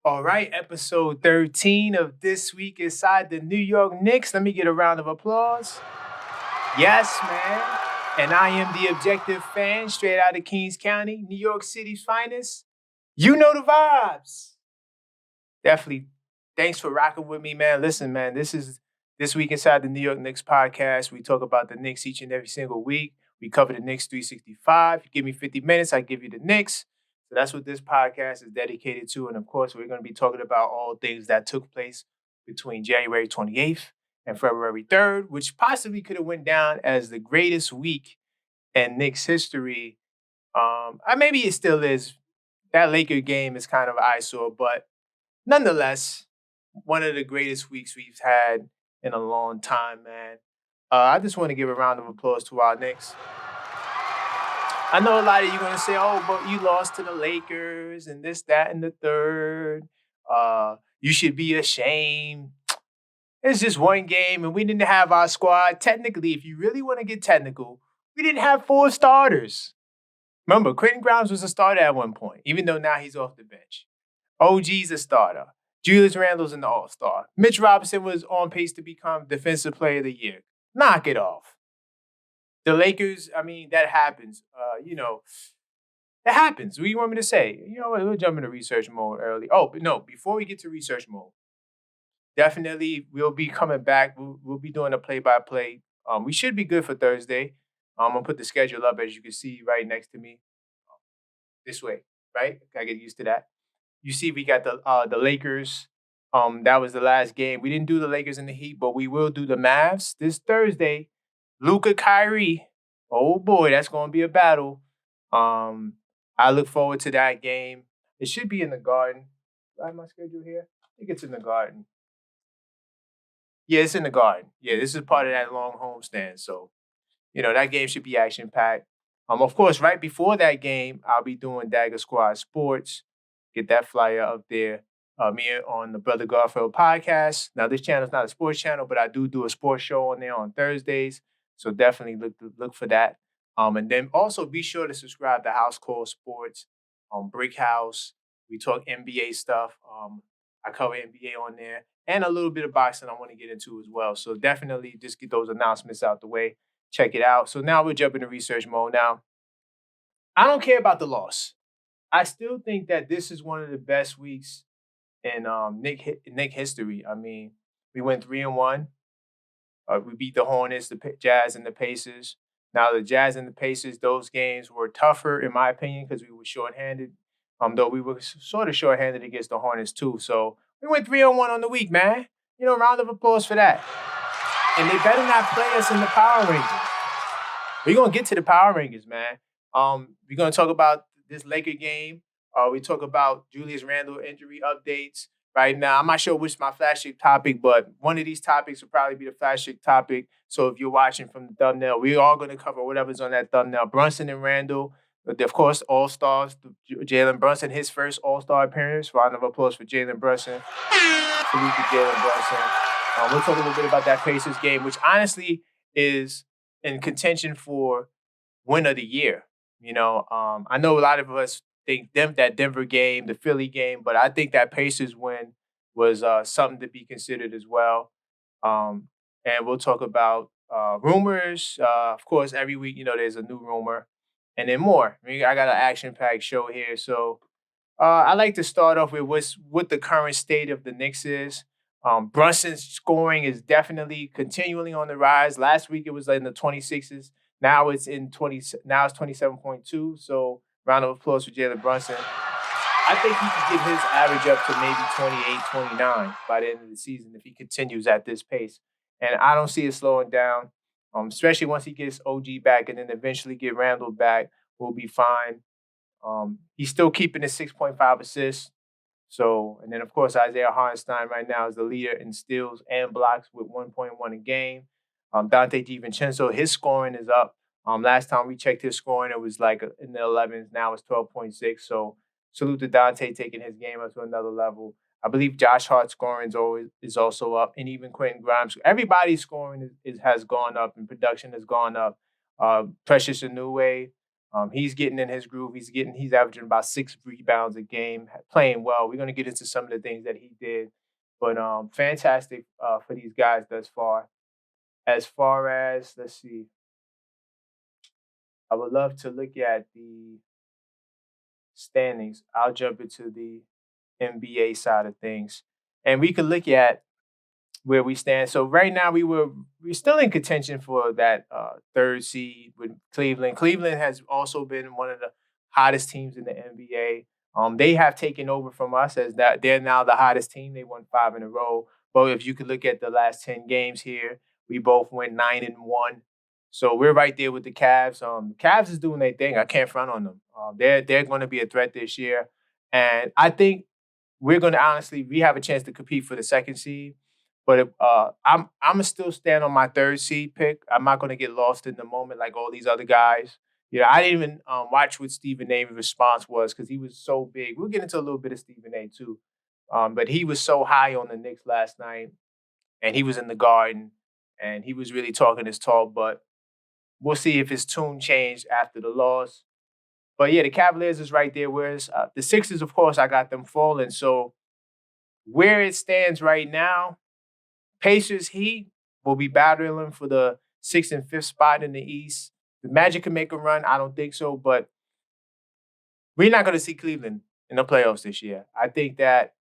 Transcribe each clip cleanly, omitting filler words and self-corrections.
All right, episode 13 of This Week Inside the New York Knicks. Let me get a round of applause. Yes, man. And I am the objective fan straight out of Kings County, New York City's finest. You know the vibes. Definitely. Thanks for rocking with me, man. Listen, man, this is This Week Inside the New York Knicks podcast. We talk about the Knicks each and every single week. We cover the Knicks 365. You give me 50 minutes, I give you the Knicks. So that's what this podcast is dedicated to. And of course, we're going to be talking about all things that took place between January 28th and February 3rd, which possibly could have went down as the greatest week in Knicks history. Maybe it still is. That Laker game is kind of an eyesore, but nonetheless, one of the greatest weeks we've had in a long time, man. I just want to give a round of applause to our Knicks. I know a lot of you going to say, oh, but you lost to the Lakers and this, that, and the third. You should be ashamed. It's just one game, and we didn't have our squad. Technically, if you really want to get technical, we didn't have 4 starters. Remember, Quentin Grimes was a starter at one point, even though now he's off the bench. OG's a starter. Julius Randle's an all-star. Mitch Robinson was on pace to become Defensive Player of the Year. Knock it off. The Lakers, that happens. That happens. What do you want me to say? You know what? We'll jump into research mode early. Oh, but no, before we get to research mode, definitely we'll be coming back. We'll be doing a play-by-play. We should be good for Thursday. I'm going to put the schedule up, as you can see right next to me. This way, right? Gotta get used to that. You see, we got the Lakers. That was the last game. We didn't do the Lakers and the Heat, but we will do the Mavs this Thursday. Luka, Kyrie. Oh boy, that's going to be a battle. I look forward to that game. It should be in the Garden. Do I have my schedule here? I think it's in the Garden. Yeah, it's in the Garden. Yeah, this is part of that long homestand. So, that game should be action-packed. Of course, right before that game, I'll be doing Dagger Squad Sports. Get that flyer up there. Me on the Brother Garfield podcast. Now, this channel is not a sports channel, but I do a sports show on there on Thursdays. So definitely look for that. And then also be sure to subscribe to House Call Sports on Brick House. We talk NBA stuff. I cover NBA on there. And a little bit of boxing I want to get into as well. So definitely just get those announcements out the way. Check it out. So now we're jumping to research mode. Now, I don't care about the loss. I still think that this is one of the best weeks in Knick history. We went 3-1. We beat the Hornets, the Jazz, and the Pacers. Now, the Jazz and the Pacers, those games were tougher, in my opinion, because we were shorthanded. Though we were sort of shorthanded against the Hornets, too. So we went 3-1 on the week, man. Round of applause for that. And they better not play us in the Power Rangers. We're going to get to the Power Rangers, man. We're going to talk about this Laker game. We talk about Julius Randle injury updates. Right now, I'm not sure which is my flagship topic, but one of these topics will probably be the flagship topic. So if you're watching from the thumbnail, we are going to cover whatever's on that thumbnail. Brunson and Randle, of course, all-stars. Jalen Brunson, his first all-star appearance. Round of applause for Jalen Brunson. Salute to Jalen Brunson. We'll talk a little bit about that Pacers game, which honestly is in contention for win of the year. I know a lot of us think that Denver game, the Philly game, but I think that Pacers win was something to be considered as well. And we'll talk about rumors. Of course, every week, there's a new rumor. And then more. I got an action-packed show here. So I like to start off with what the current state of the Knicks is. Brunson's scoring is definitely continually on the rise. Last week, it was in the 26s. Now it's 27.2. So round of applause for Jalen Brunson. I think he could get his average up to maybe 28, 29 by the end of the season if he continues at this pace. And I don't see it slowing down, especially once he gets OG back and then eventually get Randle back. We'll be fine. He's still keeping his 6.5 assists. So, and then, of course, Isaiah Hartenstein right now is the leader in steals and blocks with 1.1 a game. Dante DiVincenzo, his scoring is up. Last time we checked his scoring, it was like in the 11s. Now it's 12.6. So salute to Dante taking his game up to another level. I believe Josh Hart's scoring is also up, and even Quentin Grimes. Everybody's scoring has gone up, and production has gone up. Precious Anunoby, He's getting in his groove. He's averaging about 6 rebounds a game, playing well. We're gonna get into some of the things that he did, but fantastic for these guys thus far. As far as let's see, I would love to look at the standings. I'll jump into the NBA side of things, and we could look at where we stand. So right now we're still in contention for that third seed with Cleveland. Cleveland has also been one of the hottest teams in the NBA. They have taken over from us as that they're now the hottest team. They won 5 in a row. But if you could look at the last 10 games here, we both went 9-1. So we're right there with the Cavs. Cavs is doing their thing. I can't front on them. They're going to be a threat this year, and I think we're going to honestly we have a chance to compete for the second seed. But I'm gonna still stand on my third seed pick. I'm not gonna get lost in the moment like all these other guys. I didn't even watch what Stephen A's response was because he was so big. We'll get into a little bit of Stephen A too, but he was so high on the Knicks last night, and he was in the Garden, and he was really talking his talk. But we'll see if his tune changed after the loss. But yeah, the Cavaliers is right there. Whereas the Sixers, of course, I got them falling. So where it stands right now. Pacers Heat will be battling for the 6th and 5th spot in the East. The Magic can make a run. I don't think so, but we're not going to see Cleveland in the playoffs this year. I think that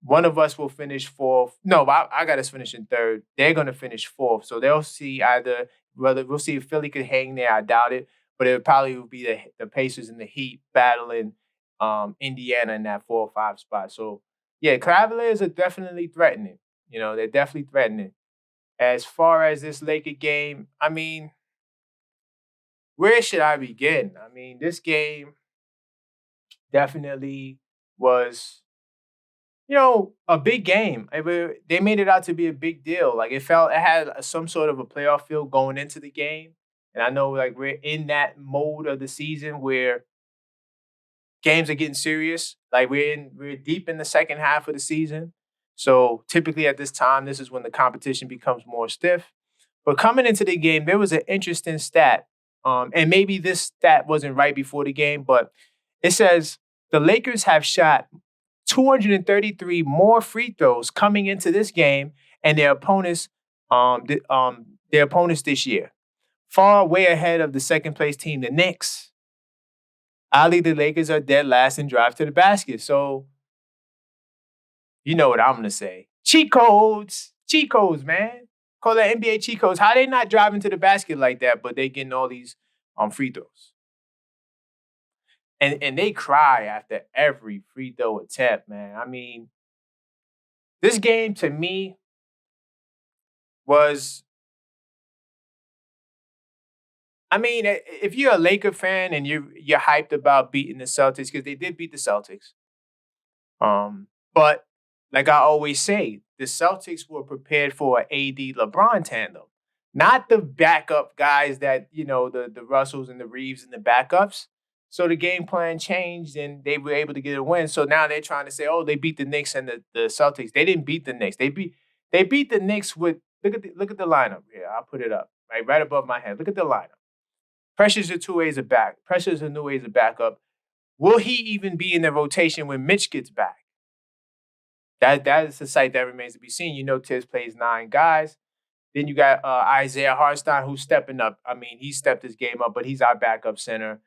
one of us will finish fourth. No, I got us finishing third. They're going to finish fourth. So they'll see whether we'll see if Philly could hang there. I doubt it, but it probably will be the Pacers and the Heat battling Indiana in that 4 or 5 spot. So yeah, Cavaliers are definitely threatening. They're definitely threatening. As far as this Laker game, I mean, where should I begin? I mean, this game definitely was, a big game. They made it out to be a big deal. Like it had some sort of a playoff feel going into the game. And I know like we're in that mode of the season where games are getting serious. Like we're deep in the second half of the season. So typically at this time, this is when the competition becomes more stiff. But coming into the game, there was an interesting stat. And maybe this stat wasn't right before the game, but it says the Lakers have shot 233 more free throws coming into this game and their opponents this year. Far way ahead of the second place team, the Knicks. Oddly, the Lakers are dead last in drive to the basket. So you know what I'm going to say. Cheat codes. Cheat codes, man. Call that NBA cheat codes. How they not driving to the basket like that, but they getting all these free throws. And they cry after every free throw attempt, man. I mean, this game to me was... I mean, if you're a Laker fan and you're hyped about beating the Celtics, because they did beat the Celtics. But like I always say, the Celtics were prepared for an AD LeBron tandem, not the backup guys that, the Russells and the Reeves and the backups. So the game plan changed and they were able to get a win. So now they're trying to say, oh, they beat the Knicks and the Celtics. They didn't beat the Knicks. They beat the Knicks with look at the lineup here. I'll put it up right above my head. Look at the lineup. Precious Achiuwa is a back. Precious Achiuwa is a backup. Will he even be in the rotation when Mitch gets back? That is the sight that remains to be seen. Tiz plays 9 guys. Then you got Isaiah Hartenstein who's stepping up. I mean, he stepped his game up, but he's our backup center.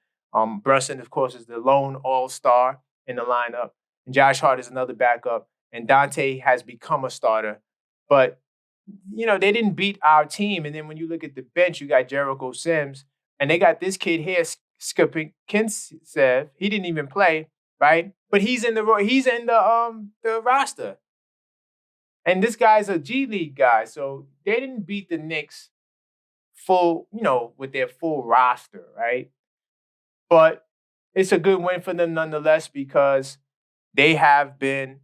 Brunson, of course, is the lone all-star in the lineup. And Josh Hart is another backup. And Dante has become a starter. But, they didn't beat our team. And then when you look at the bench, you got Jericho Sims. And they got this kid here, Skipper Kinsev. He didn't even play, right? But he's in the roster. And this guy's a G League guy. So they didn't beat the Knicks full, with their full roster, right? But it's a good win for them nonetheless because they have been,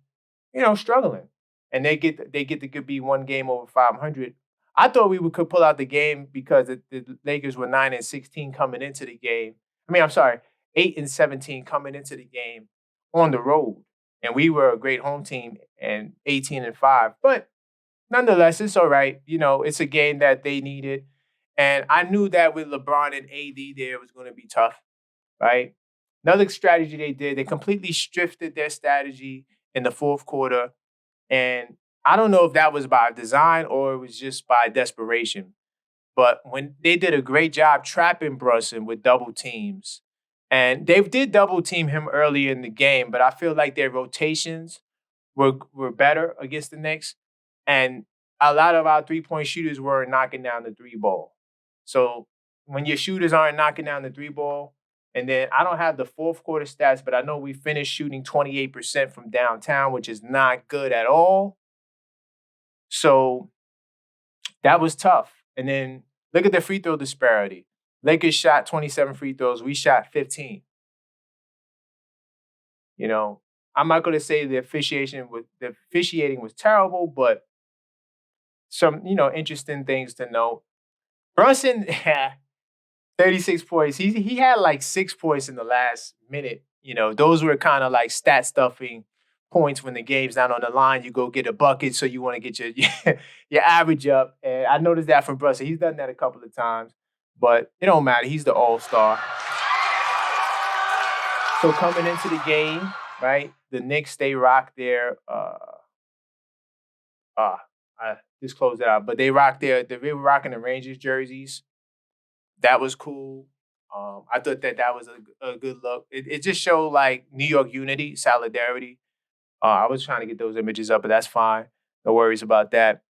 struggling. And they get to be one game over 500. I thought we could pull out the game because the Lakers were 9-16 coming into the game. 8-17 coming into the game on the road. And we were a great home team and 18-5. But nonetheless, it's all right. It's a game that they needed. And I knew that with LeBron and AD there, it was going to be tough. right? Another strategy they did, they completely shifted their strategy in the fourth quarter. And I don't know if that was by design or it was just by desperation. But when they did a great job trapping Brunson with double teams, and they did double team him early in the game, but I feel like their rotations were better against the Knicks, and a lot of our 3-point shooters were knocking down the three ball. So when your shooters aren't knocking down the three ball, and then I don't have the fourth quarter stats, but I know we finished shooting 28% from downtown, which is not good at all. So that was tough. And then look at the free throw disparity. Lakers shot 27 free throws. We shot 15. You know, I'm not going to say the officiating was terrible, but some interesting things to note. Brunson had 36 points. He had like 6 points in the last minute. Those were kind of like stat stuffing points when the game's not on the line. You go get a bucket, so you want to get your average up. And I noticed that from Brunson. He's done that a couple of times, but it don't matter. He's the all-star. So coming into the game, right? The Knicks, they rock their I just closed it out, but they were rocking the Rangers jerseys. That was cool. I thought that was a good look. It just showed like New York unity, solidarity. I was trying to get those images up, but that's fine. No worries about that.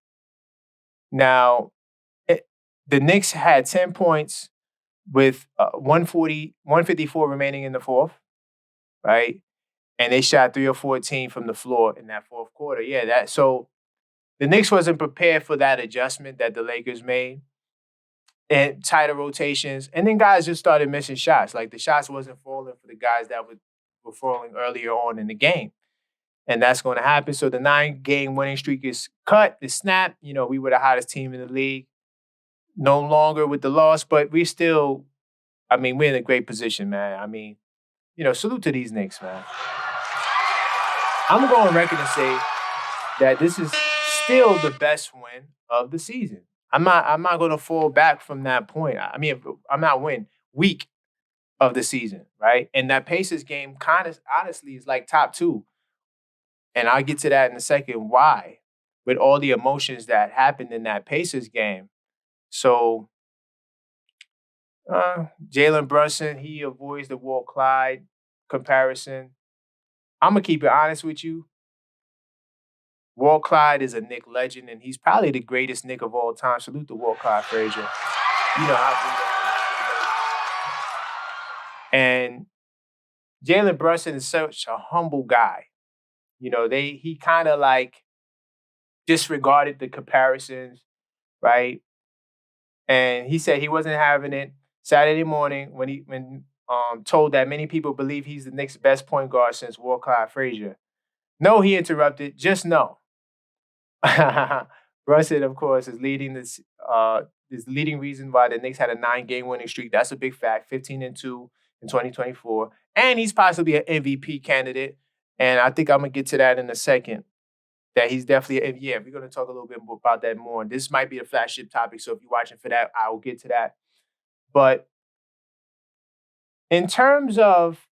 Now, the Knicks had 10 points with 154 remaining in the fourth, right? And they shot 3 of 14 from the floor in that fourth quarter. Yeah, so the Knicks wasn't prepared for that adjustment that the Lakers made and tighter rotations. And then guys just started missing shots. Like the shots wasn't falling for the guys that were falling earlier on in the game. And that's going to happen. So the 9-game winning streak is cut, it's snapped. We were the hottest team in the league. No longer with the loss, but we're in a great position, man. Salute to these Knicks, man. I'm going to go on record and say that this is still the best win of the season. I'm not going to fall back from that point. I'm not week of the season, right? And that Pacers game kind of honestly is like top 2. And I'll get to that in a second. Why? With all the emotions that happened in that Pacers game. So Jalen Brunson, he avoids the Walt Clyde comparison. I'm going to keep it honest with you. Walt Clyde is a Knick legend, and he's probably the greatest Knick of all time. Salute to Walt Clyde Frazier. You know how and Jalen Brunson is such a humble guy. He kind of like disregarded the comparisons, right? And he said he wasn't having it Saturday morning when told that many people believe he's the Knicks' best point guard since Walt Clyde Frazier. No, he interrupted. Just no. Brunson, of course, is leading this leading reason why the Knicks had a 9-game winning streak. That's a big fact. 15-2 in 2024, and he's possibly an MVP candidate. And I think I'm gonna get to that in a second. That he's definitely we're gonna talk a little bit more about that more. This might be a flagship topic, so if you're watching for that, I will get to that. But in terms of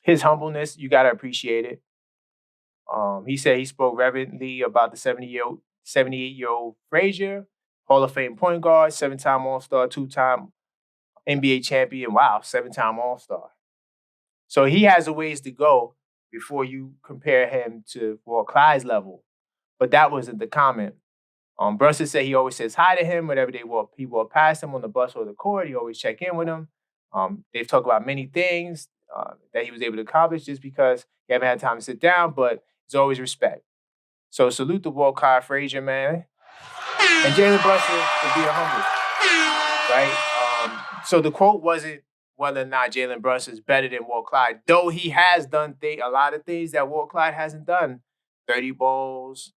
his humbleness, you gotta appreciate it. He said he spoke reverently about the 78-year-old Frazier, Hall of Fame point guard, 7-time All-Star, 2-time NBA champion. Wow, 7-time All-Star. So he has a ways to go before you compare him to Walt Clyde's level. But that wasn't the comment. Brunson said he always says hi to him whenever he walk past him on the bus or the court. He always check in with him. They've talked about many things that he was able to accomplish just because he haven't had time to sit down, but it's always respect. So salute to Walt Clyde Frazier, man. And Jalen Brunson for being humble, right? So the quote wasn't whether or not Jalen Brunson is better than Walt Clyde, though he has done a lot of things that Walt Clyde hasn't done. 30 balls,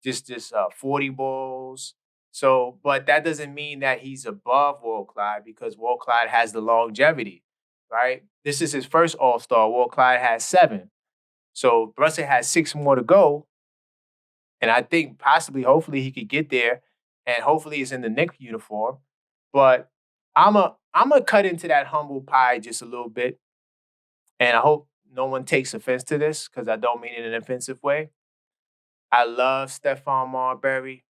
just 40 balls. So, but that doesn't mean that he's above Walt Clyde because Walt Clyde has the longevity, right? This is his first All-Star. Walt Clyde has 7. So Brunson has 6 more to go. And I think possibly, hopefully he could get there. And hopefully it's in the Knicks uniform. But I'm a I'm going to cut into that humble pie just a little bit. And I hope no one takes offense to this because I don't mean it in an offensive way. I love Stephon Marbury.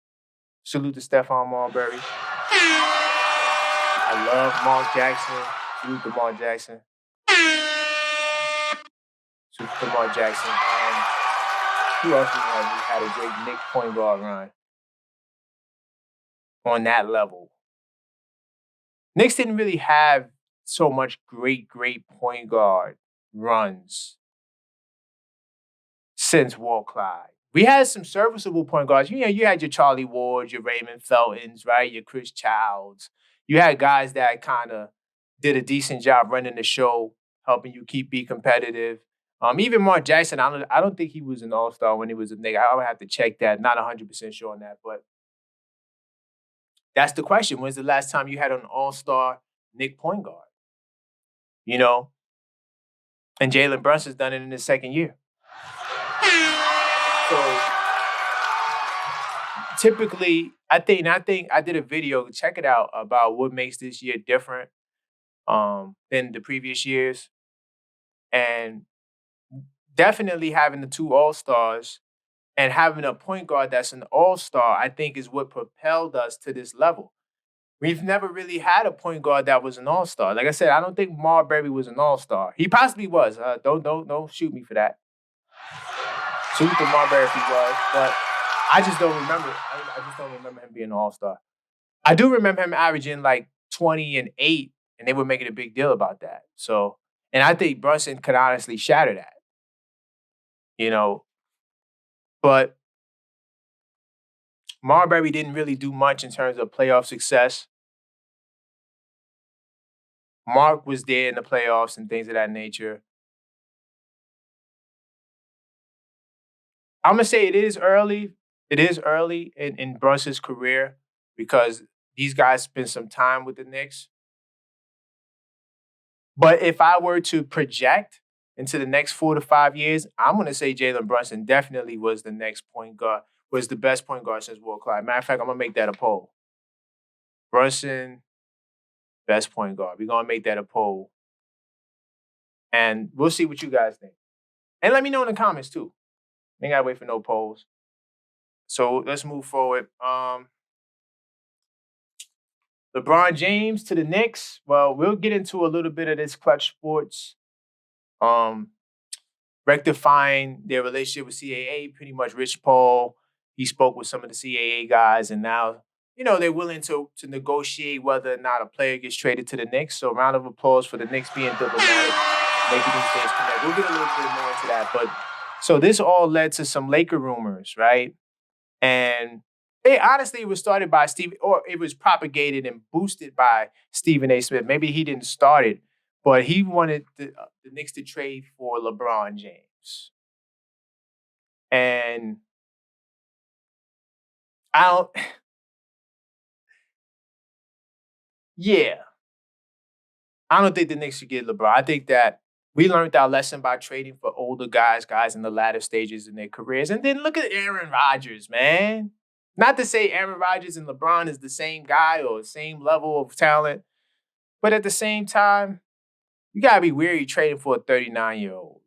Salute to Stephon Marbury. I love Mark Jackson. Salute to Mark Jackson. Salute to Mark Jackson. Who else we had a great Knicks point guard run on that level? Knicks didn't really have so much great point guard runs since Walt Clyde. We had some serviceable point guards. You know, you had your Charlie Wards, your Raymond Feltons, right? Your Chris Childs. You had guys that kind of did a decent job running the show, helping you be competitive. Even Mark Jackson, I don't think he was an all-star when he was a Knick. I would have to check that. Not 100% sure on that, but that's the question. When's the last time you had an all-star Knick point guard? You know? And Jalen Brunson's done it in his second year. So typically, I think I did a video, check it out, about what makes this year different than the previous years. And definitely having the two all-stars and having a point guard that's an all-star, I think is what propelled us to this level. We've never really had a point guard that was an all-star. Like I said, I don't think Marbury was an all-star. He possibly was. Don't shoot me for that. Salute to Marbury if he was, but I just don't remember. I just don't remember him being an all-star. I do remember him averaging like 20 and 8, and they were making a big deal about that. So, and I think Brunson could honestly shatter that. You know, but Marbury didn't really do much in terms of playoff success. Mark was there in the playoffs and things of that nature. I'm going to say it is early. It is early in Brunson's career because these guys spent some time with the Knicks. But if I were to project into the next 4 to 5 years, I'm going to say Jalen Brunson definitely was the next point guard, was the best point guard since Walt Clyde. Matter of fact, I'm going to make that a poll. Brunson, best point guard. We're going to make that a poll. And we'll see what you guys think. And let me know in the comments, too. Ain't got to wait for no polls. So let's move forward. LeBron James to the Knicks. Well, we'll get into a little bit of this Klutch Sports. Rectifying their relationship with CAA. Pretty much Rich Paul, he spoke with some of the CAA guys, and now, you know, they're willing to negotiate whether or not a player gets traded to the Knicks. So round of applause for the Knicks being diplomatic, making these things connect. We'll get a little bit more into that. But so this all led to some Laker rumors, right? And it honestly was started by it was propagated and boosted by Stephen A. Smith. Maybe he didn't start it, but he wanted the Knicks to trade for LeBron James. And yeah. I don't think the Knicks should get LeBron. I think that we learned our lesson by trading for older guys in the latter stages in their careers. And then look at Aaron Rodgers, man. Not to say Aaron Rodgers and LeBron is the same guy or the same level of talent, but at the same time, you got to be weary trading for a 39-year-old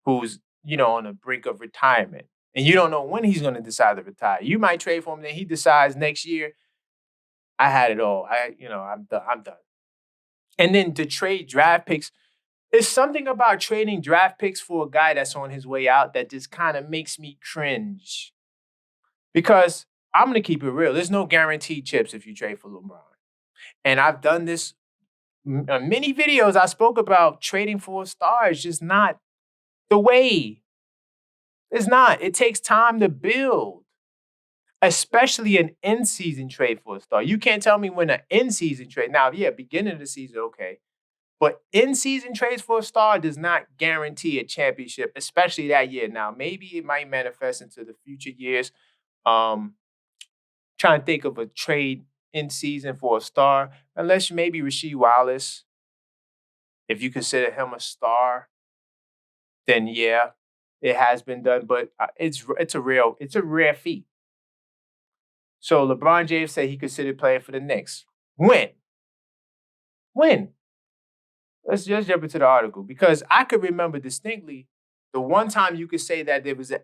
who's, you know, on the brink of retirement. And you don't know when he's going to decide to retire. You might trade for him, then he decides next year, I had it all. I'm done. And then to trade draft picks, there's something about trading draft picks for a guy that's on his way out that just kind of makes me cringe. Because I'm going to keep it real. There's no guaranteed chips if you trade for LeBron. And I've done this on many videos. I spoke about trading for a star is just not the way. It's not. It takes time to build, especially an in-season trade for a star. You can't tell me when an in-season trade. Now, yeah, beginning of the season, okay. But in-season trades for a star does not guarantee a championship, especially that year. Now, maybe it might manifest into the future years. Trying to think of a trade in season for a star, unless maybe Rasheed Wallace. If you consider him a star, then yeah, it has been done. But it's a rare feat. So LeBron James said he considered playing for the Knicks. When? When? Let's just jump into the article because I could remember distinctly the one time you could say that there was a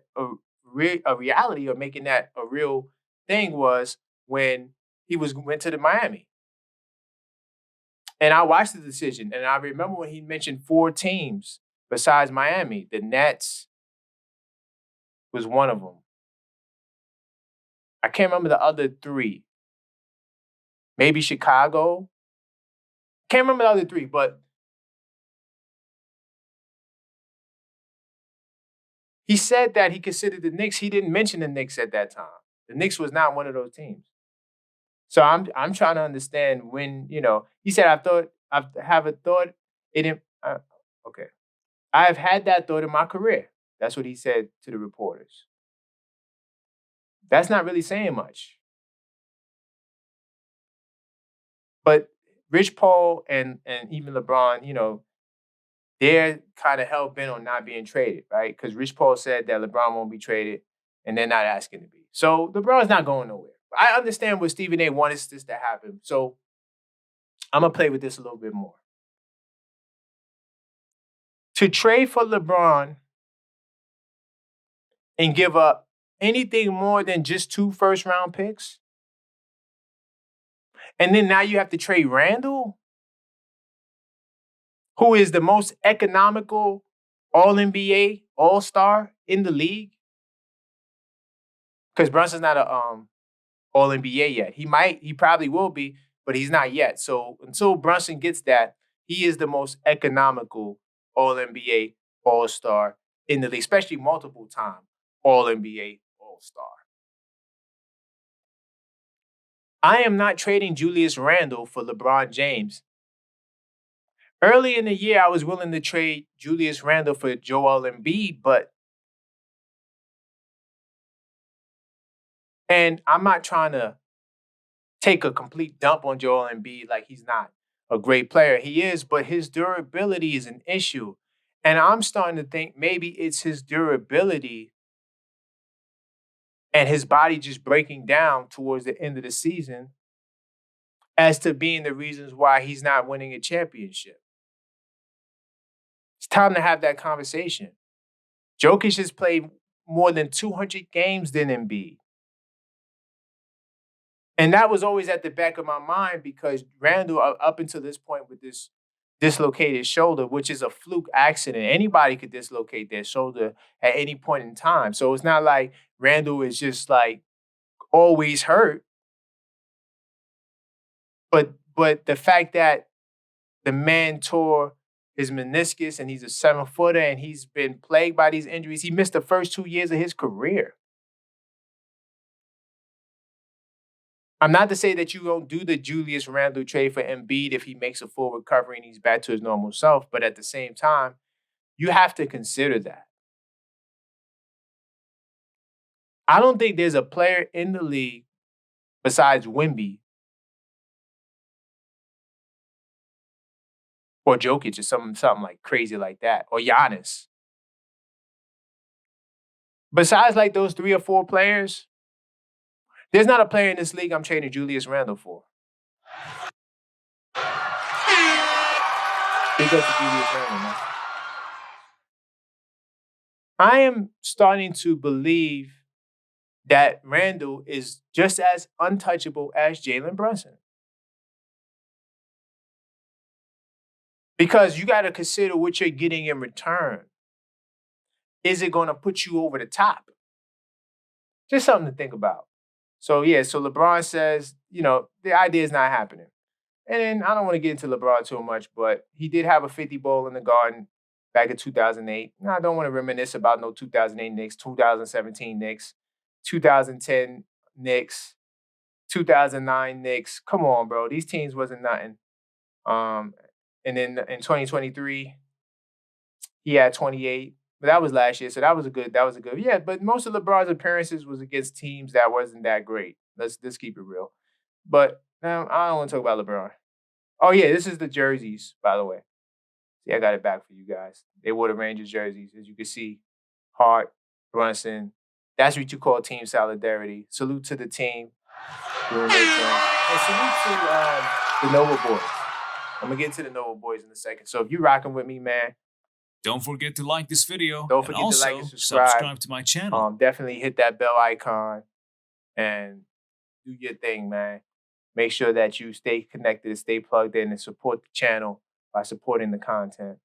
reality or making that a real thing was when he went to the Miami. And I watched the decision, and I remember when he mentioned 4 teams besides Miami. The Nets was one of them. I can't remember the other 3. Maybe Chicago. Can't remember the other 3, but he said that he considered the Knicks. He didn't mention the Knicks at that time. The Knicks was not one of those teams. So I'm trying to understand when, he said I have a thought it in okay. I have had that thought in my career. That's what he said to the reporters. That's not really saying much. But Rich Paul and even LeBron, they're kind of hell bent on not being traded, right? Because Rich Paul said that LeBron won't be traded, and they're not asking to be. So LeBron's not going nowhere. I understand what Stephen A. wanted this to happen. So I'm gonna play with this a little bit more. To trade for LeBron and give up anything more than just 2 first-round picks, and then now you have to trade Randle, who is the most economical All-NBA, All-Star in the league. Because Brunson's not a All-NBA yet. He probably will be, but he's not yet. So until Brunson gets that, he is the most economical All-NBA, All-Star in the league, especially multiple-time All-NBA, All-Star. I am not trading Julius Randle for LeBron James. Early in the year, I was willing to trade Julius Randle for Joel Embiid, and I'm not trying to take a complete dump on Joel Embiid like he's not a great player. He is, but his durability is an issue. And I'm starting to think maybe it's his durability and his body just breaking down towards the end of the season as to being the reasons why he's not winning a championship. It's time to have that conversation. Jokic has played more than 200 games than Embiid. And that was always at the back of my mind because Randle, up until this point with this dislocated shoulder, which is a fluke accident, anybody could dislocate their shoulder at any point in time. So it's not like Randle is just like always hurt. But the fact that the man tore his meniscus and he's a 7-footer and he's been plagued by these injuries, he missed the first 2 years of his career. I'm not to say that you don't do the Julius Randle trade for Embiid if he makes a full recovery and he's back to his normal self, but at the same time, you have to consider that. I don't think there's a player in the league besides Wemby or Jokic or something like crazy like that, or Giannis. Besides like those 3 or 4 players, there's not a player in this league I'm trading Julius Randle for. Big up to Julius Randle, man. I am starting to believe that Randle is just as untouchable as Jalen Brunson. Because you got to consider what you're getting in return. Is it going to put you over the top? Just something to think about. So LeBron says, the idea is not happening. And then I don't want to get into LeBron too much, but he did have a 50 bowl in the Garden back in 2008. Now, I don't want to reminisce about no 2008 Knicks, 2017 Knicks, 2010 Knicks, 2009 Knicks. Come on, bro. These teams wasn't nothing. And then in 2023, he had 28. But that was last year, so that was a good. Yeah, but most of LeBron's appearances was against teams that wasn't that great. Let's keep it real. But now I don't want to talk about LeBron. Oh yeah, this is the jerseys, by the way. See, I got it back for you guys. They wore the Rangers jerseys, as you can see. Hart, Brunson. That's what you call team solidarity. Salute to the team doing their thing. And salute to the Nova boys. I'm going to get to the Nova Boys in a second. So if you're rocking with me, man. Don't forget to like this video. Don't forget to like and subscribe to my channel. Definitely hit that bell icon and do your thing, man. Make sure that you stay connected, stay plugged in, and support the channel by supporting the content.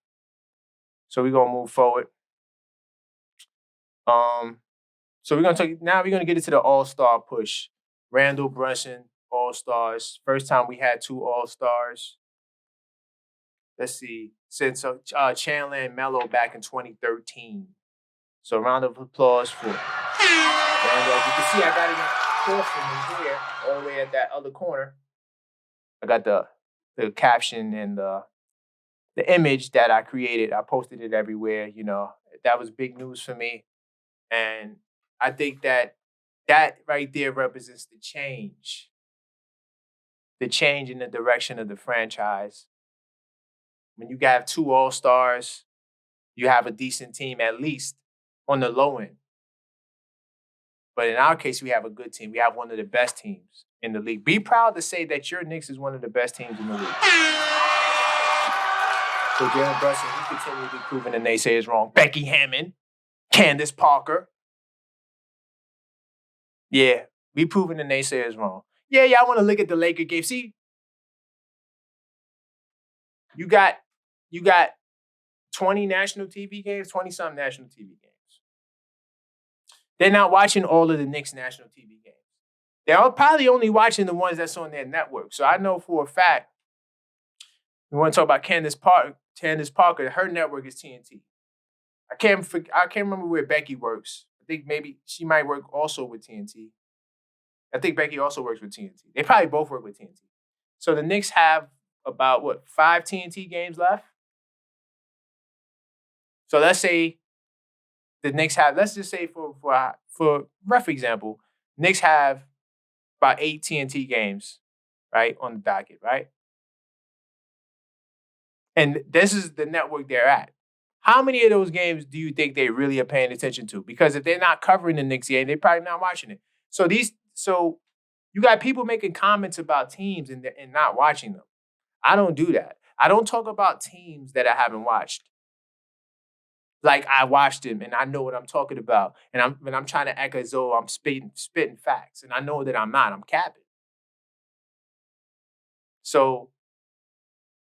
So we're going to move forward. So we're going to get into the All-Star push. Randle, Brunson, All-Stars. First time we had 2 All-Stars. Let's see, since Chandler and Melo back in 2013. So round of applause for Randle. As you can see, I got it in from here, all the way at that other corner. I got the caption and the image that I created. I posted it everywhere. You know, that was big news for me. And I think that right there represents the change in the direction of the franchise. When you have 2 All-Stars, you have a decent team, at least on the low end. But in our case, we have a good team. We have one of the best teams in the league. Be proud to say that your Knicks is one of the best teams in the league. So Jalen Brunson, he continually proving the naysayers wrong. Becky Hammond, Candace Parker. Yeah, we proving the naysayers wrong. Yeah, y'all want to look at the Laker game. See, you got 20 national TV games, 20-something national TV games. They're not watching all of the Knicks national TV games. They're probably only watching the ones that's on their network. So I know for a fact, we want to talk about Candace Parker, her network is TNT. I can't remember where Becky works. I think maybe she might work also with TNT. I think Becky also works with TNT. They probably both work with TNT. So the Knicks have about, 5 TNT games left? So let's say the Knicks have, let's just say for rough example, Knicks have about 8 TNT games, right, on the docket, right? And this is the network they're at. How many of those games do you think they really are paying attention to? Because if they're not covering the Knicks game, they're probably not watching it. So you got people making comments about teams and not watching them. I don't do that. I don't talk about teams that I haven't watched. Like I watched them and I know what I'm talking about. And I'm trying to act as though I'm spitting facts. And I know that I'm not. I'm capping. So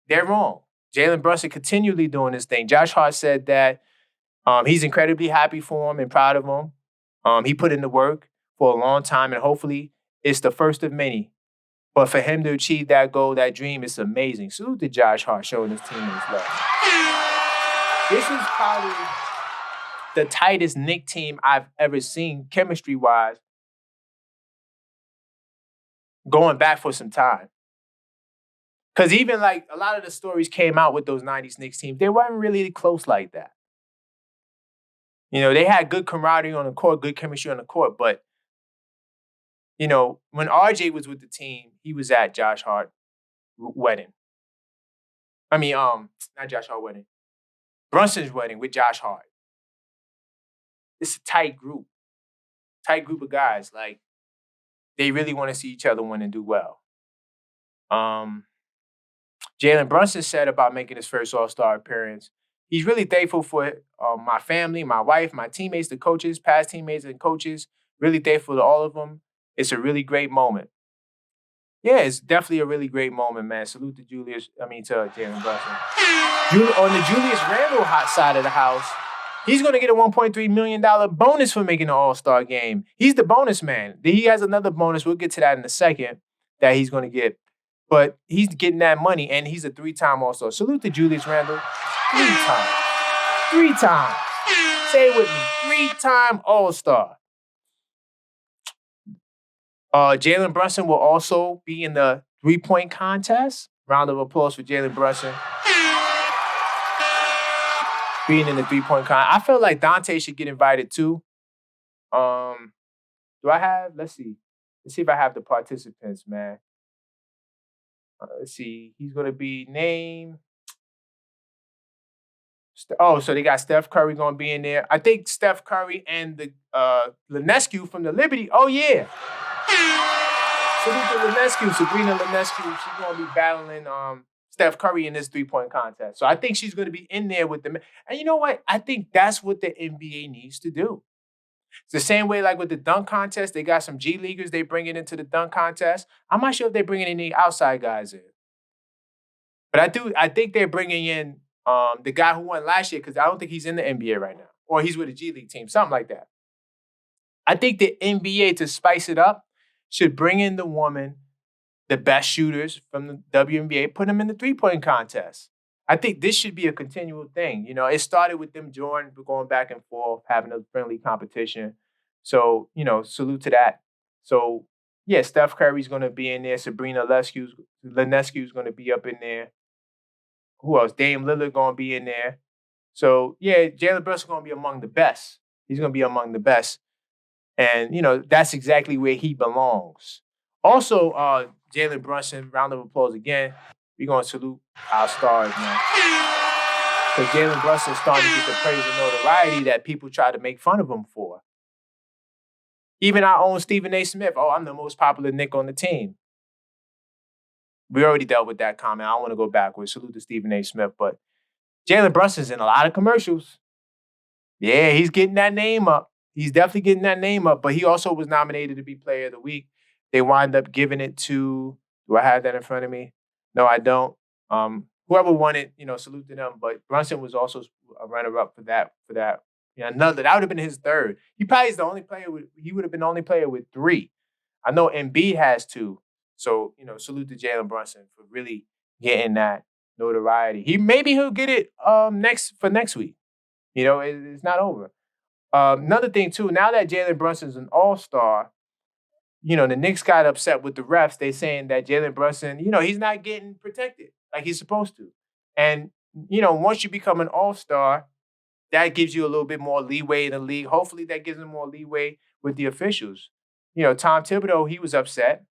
they're wrong. Jalen Brunson continually doing this thing. Josh Hart said that he's incredibly happy for him and proud of him. He put in the work for a long time, and hopefully it's the first of many. But for him to achieve that goal, that dream, it's amazing. Salute to Josh Hart showing his teammates love. This is probably the tightest Knicks team I've ever seen, chemistry-wise, going back for some time. Because even like a lot of the stories came out with those 90s Knicks teams, they weren't really close like that. You know, they had good camaraderie on the court, good chemistry on the court, but you know, when RJ was with the team, he was at Josh Hart wedding. I mean, not Josh Hart wedding. Brunson's wedding with Josh Hart. It's a tight group of guys. Like, they really want to see each other win and do well. Jalen Brunson said about making his first All-Star appearance, he's really thankful for my family, my wife, my teammates, the coaches, past teammates and coaches. Really thankful to all of them. It's a really great moment. Yeah, it's definitely a really great moment, man. Salute to Jalen Brunson. On the Julius Randle hot side of the house, he's going to get a $1.3 million bonus for making the All-Star game. He's the bonus man. He has another bonus. We'll get to that in a second that he's going to get. But he's getting that money, and he's a 3-time All-Star. Salute to Julius Randle. 3 times. 3 times. Say it with me. 3-time All-Star. Jalen Brunson will also be in the 3-point contest. Round of applause for Jalen Brunson. Being in the 3-point contest. I feel like Dante should get invited too. Do I have? Let's see. Let's see if I have the participants, man. Let's see. He's going to be named. Oh, so they got Steph Curry going to be in there. I think Steph Curry and the Lenescu from the Liberty. Oh, yeah. Salute to Lenescu, Sabrina Lenescu. She's going to be battling Steph Curry in this 3-point contest. So I think she's going to be in there with them. And you know what? I think that's what the NBA needs to do. It's the same way like with the dunk contest. They got some G Leaguers they bring it into the dunk contest. I'm not sure if they're bringing any outside guys in. But I think they're bringing in the guy who won last year because I don't think he's in the NBA right now. Or he's with a G League team, something like that. I think the NBA, to spice it up, should bring in the best shooters from the WNBA, put them in the 3-point contest. I think this should be a continual thing. You know, it started with them going back and forth, having a friendly competition. So, you know, salute to that. So, yeah, Steph Curry's going to be in there. Sabrina Ionescu's going to be up in there. Who else? Dame Lillard going to be in there. So, yeah, Jalen Brunson going to be among the best. He's going to be among the best. And, you know, that's exactly where he belongs. Also, Jalen Brunson, round of applause again. We're going to salute our stars, man. Because Jalen Brunson's starting to get the praise and notoriety that people try to make fun of him for. Even our own Stephen A. Smith, I'm the most popular Knick on the team. We already dealt with that comment. I don't want to go backwards. Salute to Stephen A. Smith. But Jalen Brunson's in a lot of commercials. Yeah, he's getting that name up. He's definitely getting that name up. But he also was nominated to be Player of the Week. They wind up giving it to, do I have that in front of me? No, I don't. Whoever won it, you know, salute to them. But Brunson was also a runner-up for that. You know, that would have been his third. He probably is the only player he would have been the only player with 3. I know Embiid has 2. So, you know, salute to Jalen Brunson for really getting that notoriety. Maybe he'll get it next week. You know, it's not over. Another thing too, now that Jalen Brunson's an all-star, you know, the Knicks got upset with the refs. They saying that Jalen Brunson, you know, he's not getting protected like he's supposed to. And, you know, once you become an all-star, that gives you a little bit more leeway in the league. Hopefully that gives them more leeway with the officials. You know, Tom Thibodeau, he was upset.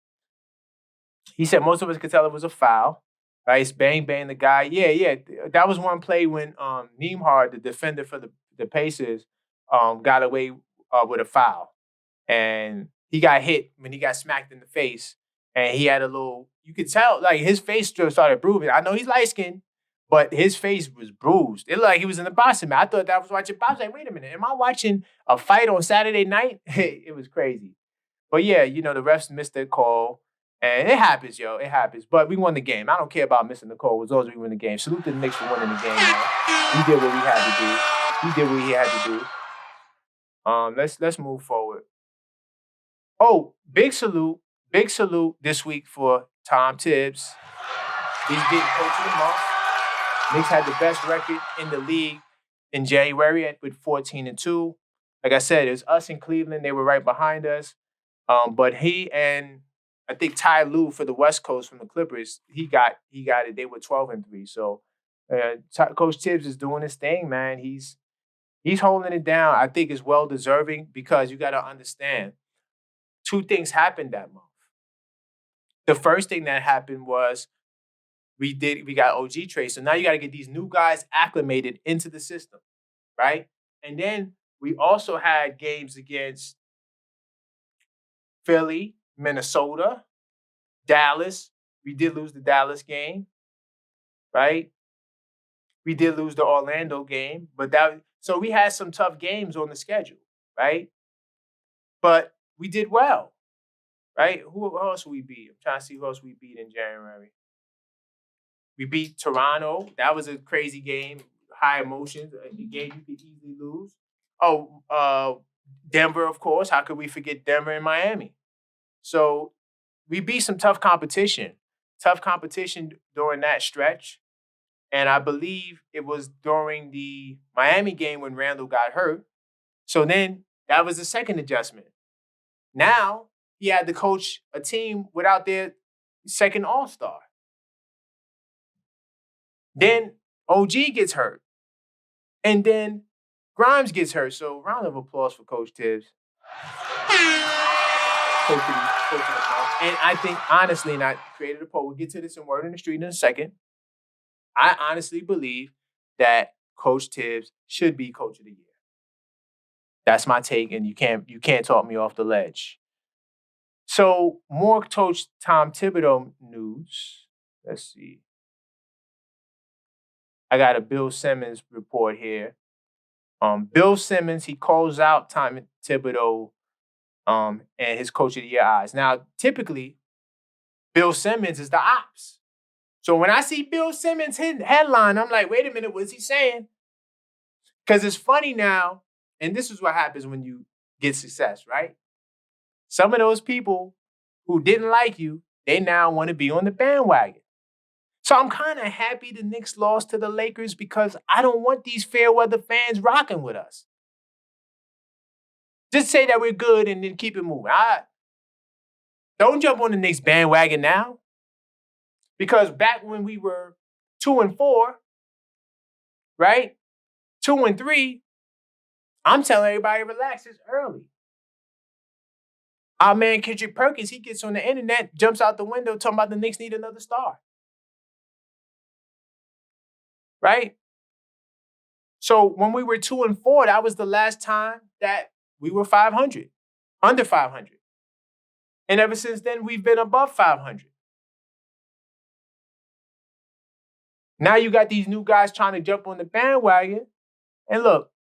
He said most of us could tell it was a foul. Right? It's bang, bang, the guy. Yeah. That was one play when Nembhard, the defender for the Pacers, got away with a foul. And he got hit when he got smacked in the face. And he had a little, you could tell, like his face started bruising. I know he's light-skinned, but his face was bruised. It looked like he was in the boxing match. I thought that I was watching boxing. Like, wait a minute, am I watching a fight on Saturday night? It was crazy. But yeah, you know, the refs missed their call. And it happens, yo. It happens. But we won the game. I don't care about missing the call as long as we win the game. Salute to the Knicks for winning the game, man. He did what we had to do. He did what he had to do. Let's move forward. Oh, big salute this week for Tom Tibbs. He's getting Coach of the Month. Knicks had the best record in the league in January with 14-2. Like I said, it was us in Cleveland. They were right behind us. But he and I think Ty Lue for the West Coast from the Clippers, he got it. They were 12-3. So Coach Tibbs is doing his thing, man. He's holding it down. I think it's well deserving because you got to understand 2 things happened that month. The first thing that happened was we got OG trade. So now you got to get these new guys acclimated into the system, right? And then we also had games against Philly, Minnesota, Dallas. We did lose the Dallas game, right? We did lose the Orlando game, so we had some tough games on the schedule, right? But we did well, right? Who else we beat? I'm trying to see who else we beat in January. We beat Toronto. That was a crazy game, high emotions. A game you could easily lose. Denver, of course. How could we forget Denver and Miami? So we beat some tough competition during that stretch. And I believe it was during the Miami game when Randle got hurt. So then that was the second adjustment. Now he had to coach a team without their second all-star. Then OG gets hurt. And then Grimes gets hurt. So round of applause for Coach Tibbs. And I think, honestly, and I created a poll. We'll get to this in Word in the Street in a second. I honestly believe that Coach Tibbs should be Coach of the Year. That's my take, and you can't talk me off the ledge. So more Coach Tom Thibodeau news. Let's see. I got a Bill Simmons report here. Bill Simmons, he calls out Tom Thibodeau and his coach of the year eyes. Now, typically, Bill Simmons is the ops. So when I see Bill Simmons hit headline, I'm like, wait a minute, what's he saying? Because it's funny now, and this is what happens when you get success, right? Some of those people who didn't like you, they now want to be on the bandwagon. So I'm kind of happy the Knicks lost to the Lakers because I don't want these fair weather fans rocking with us. Just say that we're good and then keep it moving. Don't jump on the Knicks bandwagon now. Because back when we were 2-4, right? 2-3, I'm telling everybody relax, it's early. Our man Kendrick Perkins, he gets on the internet, jumps out the window talking about the Knicks need another star. Right? So when we were 2-4, that was the last time that we were 500, under 500. And ever since then, we've been above 500. Now you got these new guys trying to jump on the bandwagon. And look,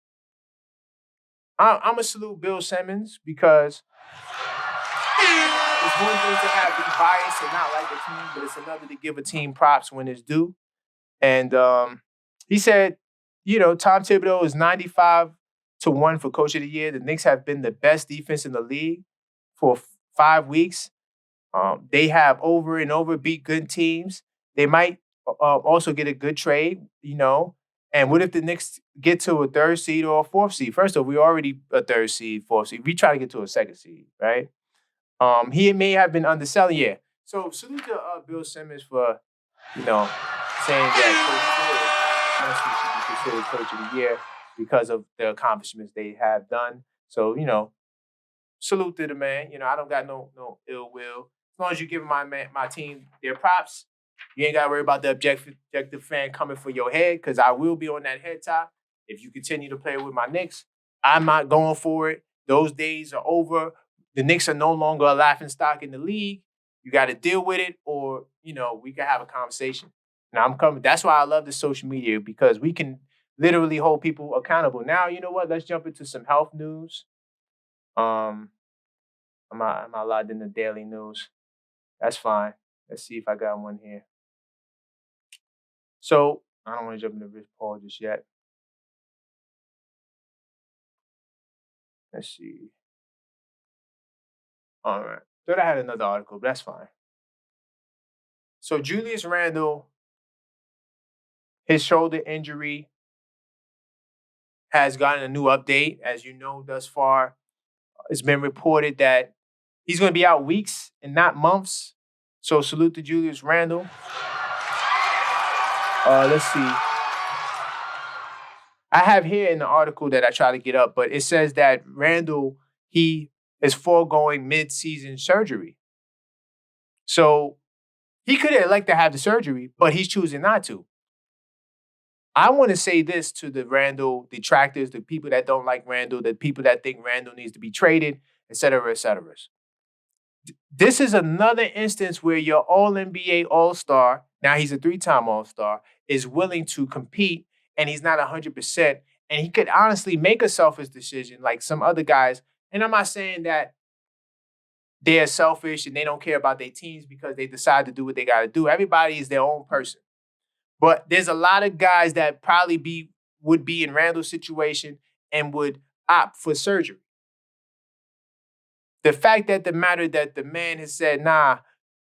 I'm going to salute Bill Simmons because it's one thing to have be biased and not like a team, but it's another to give a team props when it's due. And he said, Tom Thibodeau is 95-1 for Coach of the Year. The Knicks have been the best defense in the league for 5 weeks. They have over and over beat good teams. They might also get a good trade, And what if the Knicks get to a 3rd seed or a 4th seed? First off, we're already a 3rd seed, 4th seed. We try to get to a 2nd seed, right? He may have been underselling, yeah. So salute to Bill Simmons for, saying that Coach Ford honestly should be considered Coach of the Year because of the accomplishments they have done. So, salute to the man. I don't got no ill will. As long as you give my team their props, you ain't got to worry about the objective fan coming for your head because I will be on that head top. If you continue to play with my Knicks, I'm not going for it. Those days are over. The Knicks are no longer a laughingstock in the league. You got to deal with it or, we can have a conversation. Now I'm coming. That's why I love the social media because we can literally hold people accountable. Now, you know what? Let's jump into some health news. I'm not logged in the daily news. That's fine. Let's see if I got one here. So I don't want to jump into Rich Paul just yet. Let's see. All right. Thought I had another article, but that's fine. So Julius Randle, his shoulder injury has gotten a new update. As you know, thus far, it's been reported that he's going to be out weeks and not months. So salute to Julius Randle. Let's see. I have here in the article that I try to get up, but it says that Randle, he is foregoing mid-season surgery. So he could elect to have the surgery, but he's choosing not to. I want to say this to the Randle detractors, the people that don't like Randle, the people that think Randle needs to be traded, et cetera, et cetera. This is another instance where your All-NBA All-Star, now he's a 3-time All-Star, is willing to compete and he's not 100%. And he could honestly make a selfish decision like some other guys. And I'm not saying that they're selfish and they don't care about their teams because they decide to do what they got to do. Everybody is their own person. But there's a lot of guys that probably would be in Randle's situation and would opt for surgery. The fact that the matter that the man has said, nah,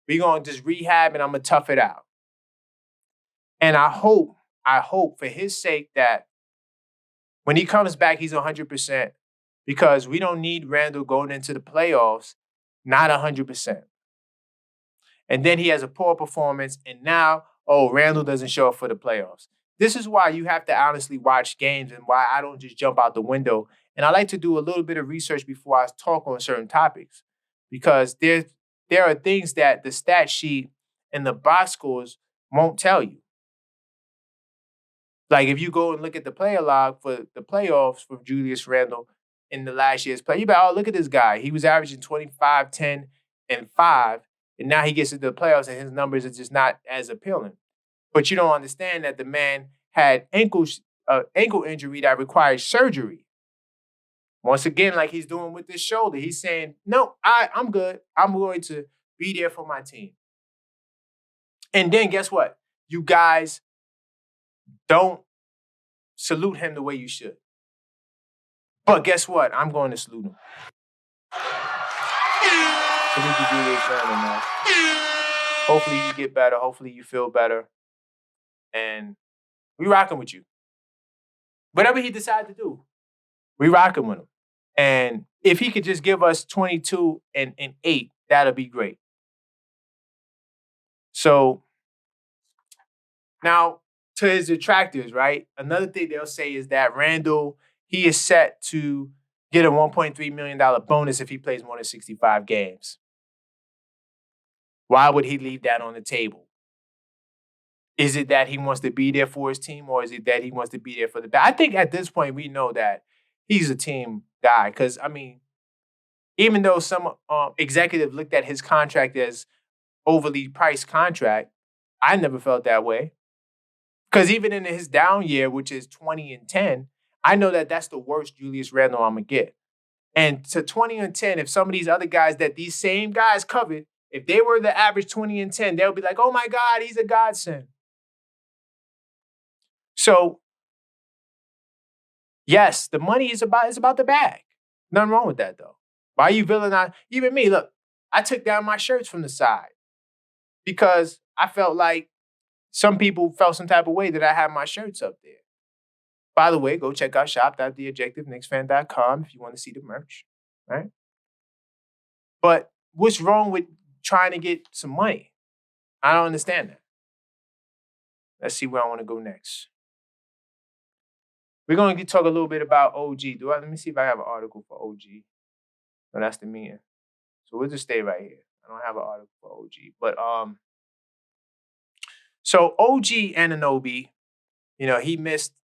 we're going to just rehab and I'm going to tough it out. And I hope for his sake that when he comes back, he's 100% because we don't need Randle going into the playoffs not 100%. And then he has a poor performance and now, Randle doesn't show up for the playoffs. This is why you have to honestly watch games and why I don't just jump out the window. And I like to do a little bit of research before I talk on certain topics because there are things that the stat sheet and the box scores won't tell you. Like if you go and look at the player log for the playoffs for Julius Randle in the last year's play, you be like, look at this guy. He was averaging 25, 10, and 5, and now he gets into the playoffs and his numbers are just not as appealing. But you don't understand that the man had ankle injury that required surgery. Once again, like he's doing with this shoulder, he's saying, no, I'm good. I'm going to be there for my team. And then guess what? You guys don't salute him the way you should. But guess what? I'm going to salute him. Salute to Julius Randle, man. Hopefully you get better. Hopefully you feel better. And we rocking with you. Whatever he decides to do, we rocking with him. And if he could just give us 22 and 8, that'll be great. So now to his detractors, right? Another thing they'll say is that Randle, he is set to get a $1.3 million bonus if he plays more than 65 games. Why would he leave that on the table? Is it that he wants to be there for his team, or is it that he wants to be there for the back? I think at this point we know that he's a team guy. Because, I mean, even though some executive looked at his contract as overly priced contract, I never felt that way. Because even in his down year, which is 20 and 10, I know that that's the worst Julius Randle I'm going to get. And to 20 and 10, if some of these other guys that these same guys covered, if they were the average 20 and 10, they'll be like, oh my God, he's a godsend. So, yes, the money is about the bag. Nothing wrong with that, though. Why are you villainizing? Even me, look, I took down my shirts from the side because I felt like some people felt some type of way that I had my shirts up there. By the way, go check out shop.theobjectiveknicksfan.com if you want to see the merch, right? But what's wrong with trying to get some money? I don't understand that. Let's see where I want to go next. We're going to talk a little bit about OG. Let me see if I have an article for OG. No, that's the meeting. So we'll just stay right here. I don't have an article for OG. But so OG Anunoby, he missed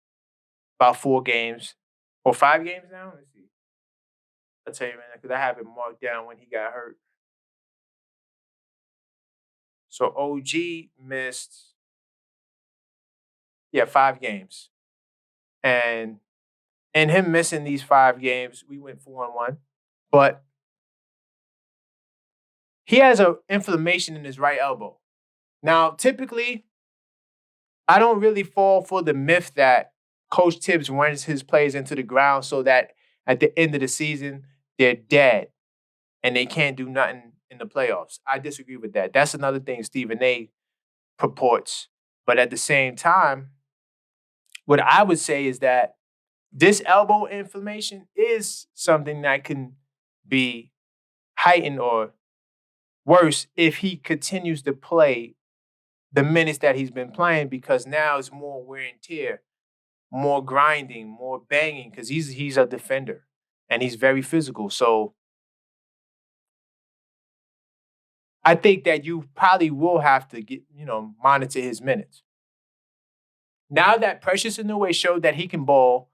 about 4 games. Or 5 games now? Let's see. I'll tell you, man, because I have it marked down when he got hurt. So OG missed, 5 games. And in him missing these 5 games, we went 4-1. But he has an inflammation in his right elbow. Now, typically, I don't really fall for the myth that Coach Tibbs runs his players into the ground so that at the end of the season, they're dead and they can't do nothing in the playoffs. I disagree with that. That's another thing Stephen A. purports. But at the same time, what I would say is that this elbow inflammation is something that can be heightened or worse if he continues to play the minutes that he's been playing, because now it's more wear and tear, more grinding, more banging, because he's a defender and he's very physical. So I think that you probably will have to monitor his minutes. Now that Precious Inouye showed that he can ball,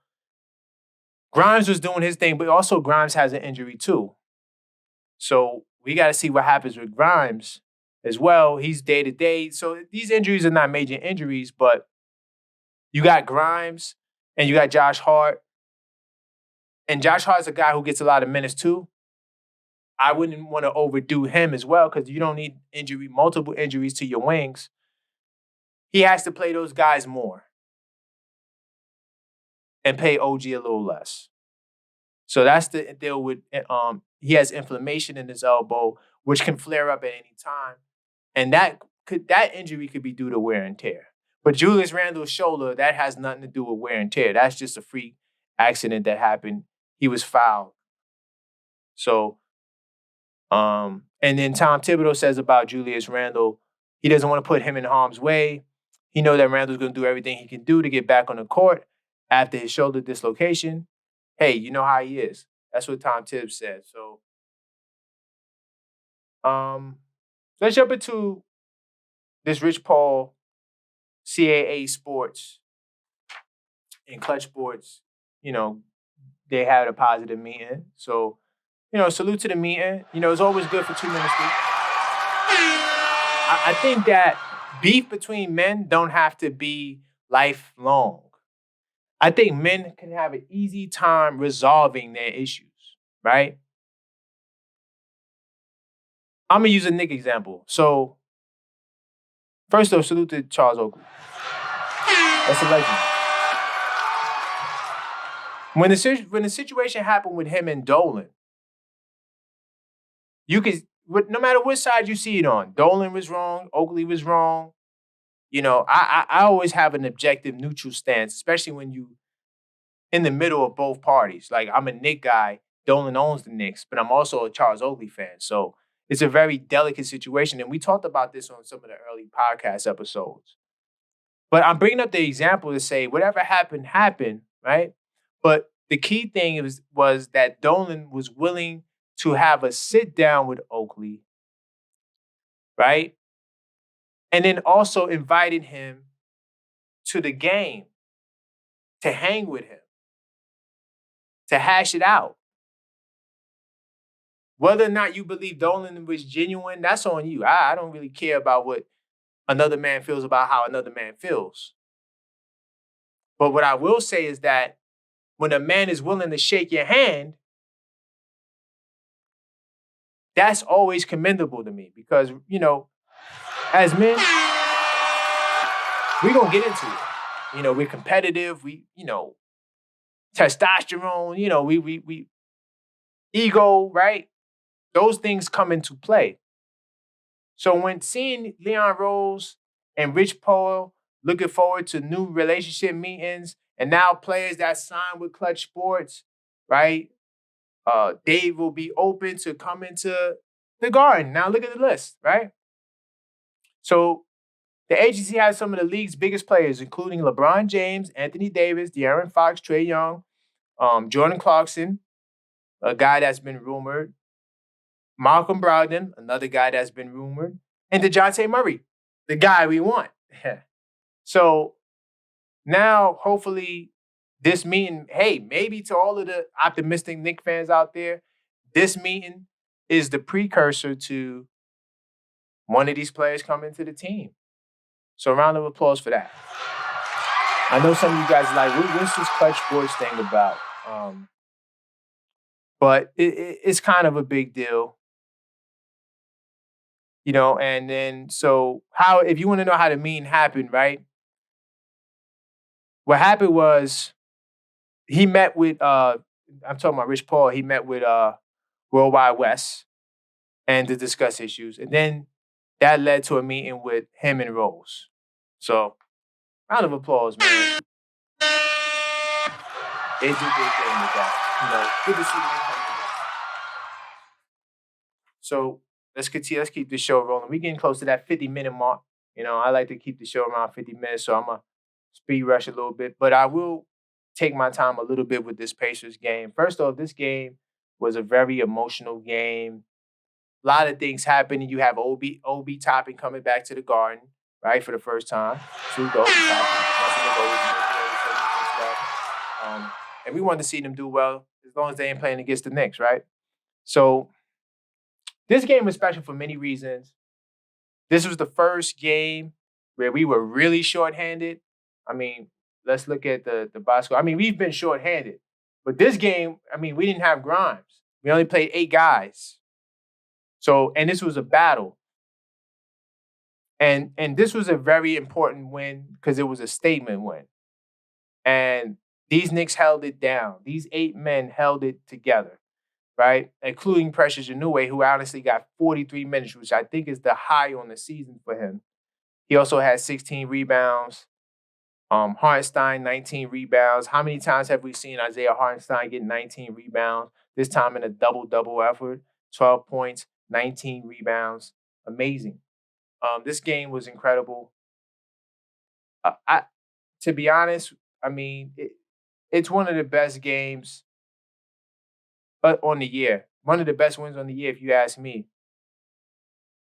Grimes was doing his thing, but also Grimes has an injury too. So we got to see what happens with Grimes as well. He's day-to-day. So these injuries are not major injuries, but you got Grimes and you got Josh Hart. And Josh Hart's a guy who gets a lot of minutes too. I wouldn't want to overdo him as well because you don't need multiple injuries to your wings. He has to play those guys more and pay OG a little less. So that's the deal with, he has inflammation in his elbow, which can flare up at any time. And that injury could be due to wear and tear. But Julius Randle's shoulder, that has nothing to do with wear and tear. That's just a freak accident that happened. He was fouled. So, and then Tom Thibodeau says about Julius Randle, he doesn't want to put him in harm's way. He knows that Randle's going to do everything he can do to get back on the court after his shoulder dislocation. Hey, you know how he is. That's what Tom Tibbs said. So, let's jump into this Rich Paul CAA Sports and Klutch Sports. They had a positive meeting. So, salute to the meeting. It's always good for 2 minutes. I think that beef between men don't have to be lifelong. I think men can have an easy time resolving their issues, right? I'm gonna use a Knick example. So, first off, salute to Charles Oakley. That's a legend. When the situation happened with him and Dolan, you could, no matter what side you see it on, Dolan was wrong, Oakley was wrong. You know, I always have an objective, neutral stance, especially when you in the middle of both parties. Like I'm a Knick guy, Dolan owns the Knicks, but I'm also a Charles Oakley fan. So it's a very delicate situation, and we talked about this on some of the early podcast episodes. But I'm bringing up the example to say whatever happened, happened, right? But the key thing was that Dolan was willing to have a sit down with Oakley, right? And then also invited him to the game to hang with him, to hash it out. Whether or not you believe Dolan was genuine, that's on you. I don't really care about what another man feels about how another man feels. But what I will say is that when a man is willing to shake your hand, that's always commendable to me because, you know, as men, we're going to get into it. You know, we're competitive. We, you know, testosterone, you know, we ego, right? Those things come into play. So when seeing Leon Rose and Rich Paul looking forward to new relationship meetings and now players that sign with Klutch Sports, right? Dave will be open to coming to the Garden. Now look at the list, right? So the agency has some of the league's biggest players, including LeBron James, Anthony Davis, De'Aaron Fox, Trae Young, Jordan Clarkson, a guy that's been rumored, Malcolm Brogdon, another guy that's been rumored, and DeJounte Murray, the guy we want. So now, hopefully, this meeting, hey, maybe to all of the optimistic Knicks fans out there, this meeting is the precursor to one of these players coming to the team. So a round of applause for that. I know some of you guys are like, what's this Klutch Sports thing about? But it's kind of a big deal. You know, and then so how, if you want to know how the meeting happened, right? What happened was he met with I'm talking about Rich Paul, he met with Worldwide West and to discuss issues. And then that led to a meeting with him and Rose. So round of applause, man. They do their thing with that. You know, good to see them come together. So let's continue. Let's keep the show rolling. We're getting close to that 50-minute mark. You know, I like to keep the show around 50 minutes, so I'm going to speed rush a little bit. But I will take my time a little bit with this Pacers game. First off, this game was a very emotional game. A lot of things happening. You have Obi Toppin coming back to the Garden, right, for the first time. Salute to Obi Toppin. And we wanted to see them do well as long as they ain't playing against the Knicks, right? So this game was special for many reasons. This was the first game where we were really shorthanded. I mean, let's look at the Bosco. I mean, we've been shorthanded. But this game, I mean, we didn't have Grimes. We only played 8 guys. So, and this was a battle. And this was a very important win because it was a statement win. And these Knicks held it down. These 8 men held it together, right? Including Precious Anunoby, who honestly got 43 minutes, which I think is the high on the season for him. He also had 16 rebounds. Hartenstein, 19 rebounds. How many times have we seen Isaiah Hartenstein get 19 rebounds? This time in a double-double effort, 12 points, 19 rebounds. Amazing. This game was incredible. To be honest, I mean, it's one of the best games on the year. One of the best wins on the year, if you ask me.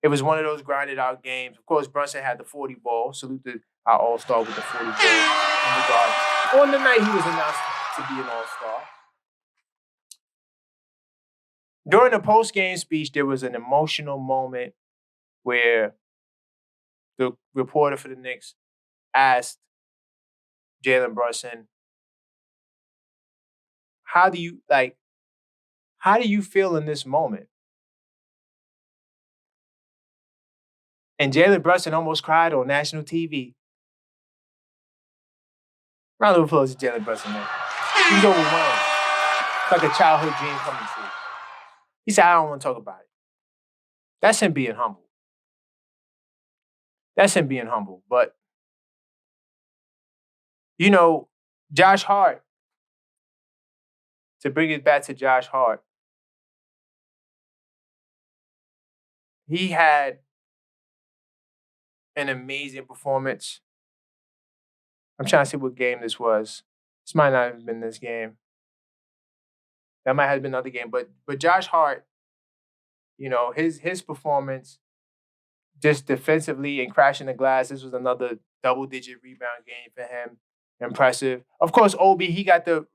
It was one of those grinded out games. Of course, Brunson had the 40 ball. Salute to our all-star with the 40 ball in the Garden. On the night he was announced to be an all-star. During the post-game speech, there was an emotional moment where the reporter for the Knicks asked Jalen Brunson. How do you feel in this moment? And Jalen Brunson almost cried on national TV. Round of applause to Jalen Brunson, man. He's overwhelmed. It's like a childhood dream coming true. He said, I don't want to talk about it. That's him being humble. But, Josh Hart, to bring it back to Josh Hart, he had an amazing performance. I'm trying to see what game this was. This might not have been this game. That might have been another game. But Josh Hart, his performance just defensively and crashing the glass. This was another double-digit rebound game for him. Impressive. Of course, Obi, he got the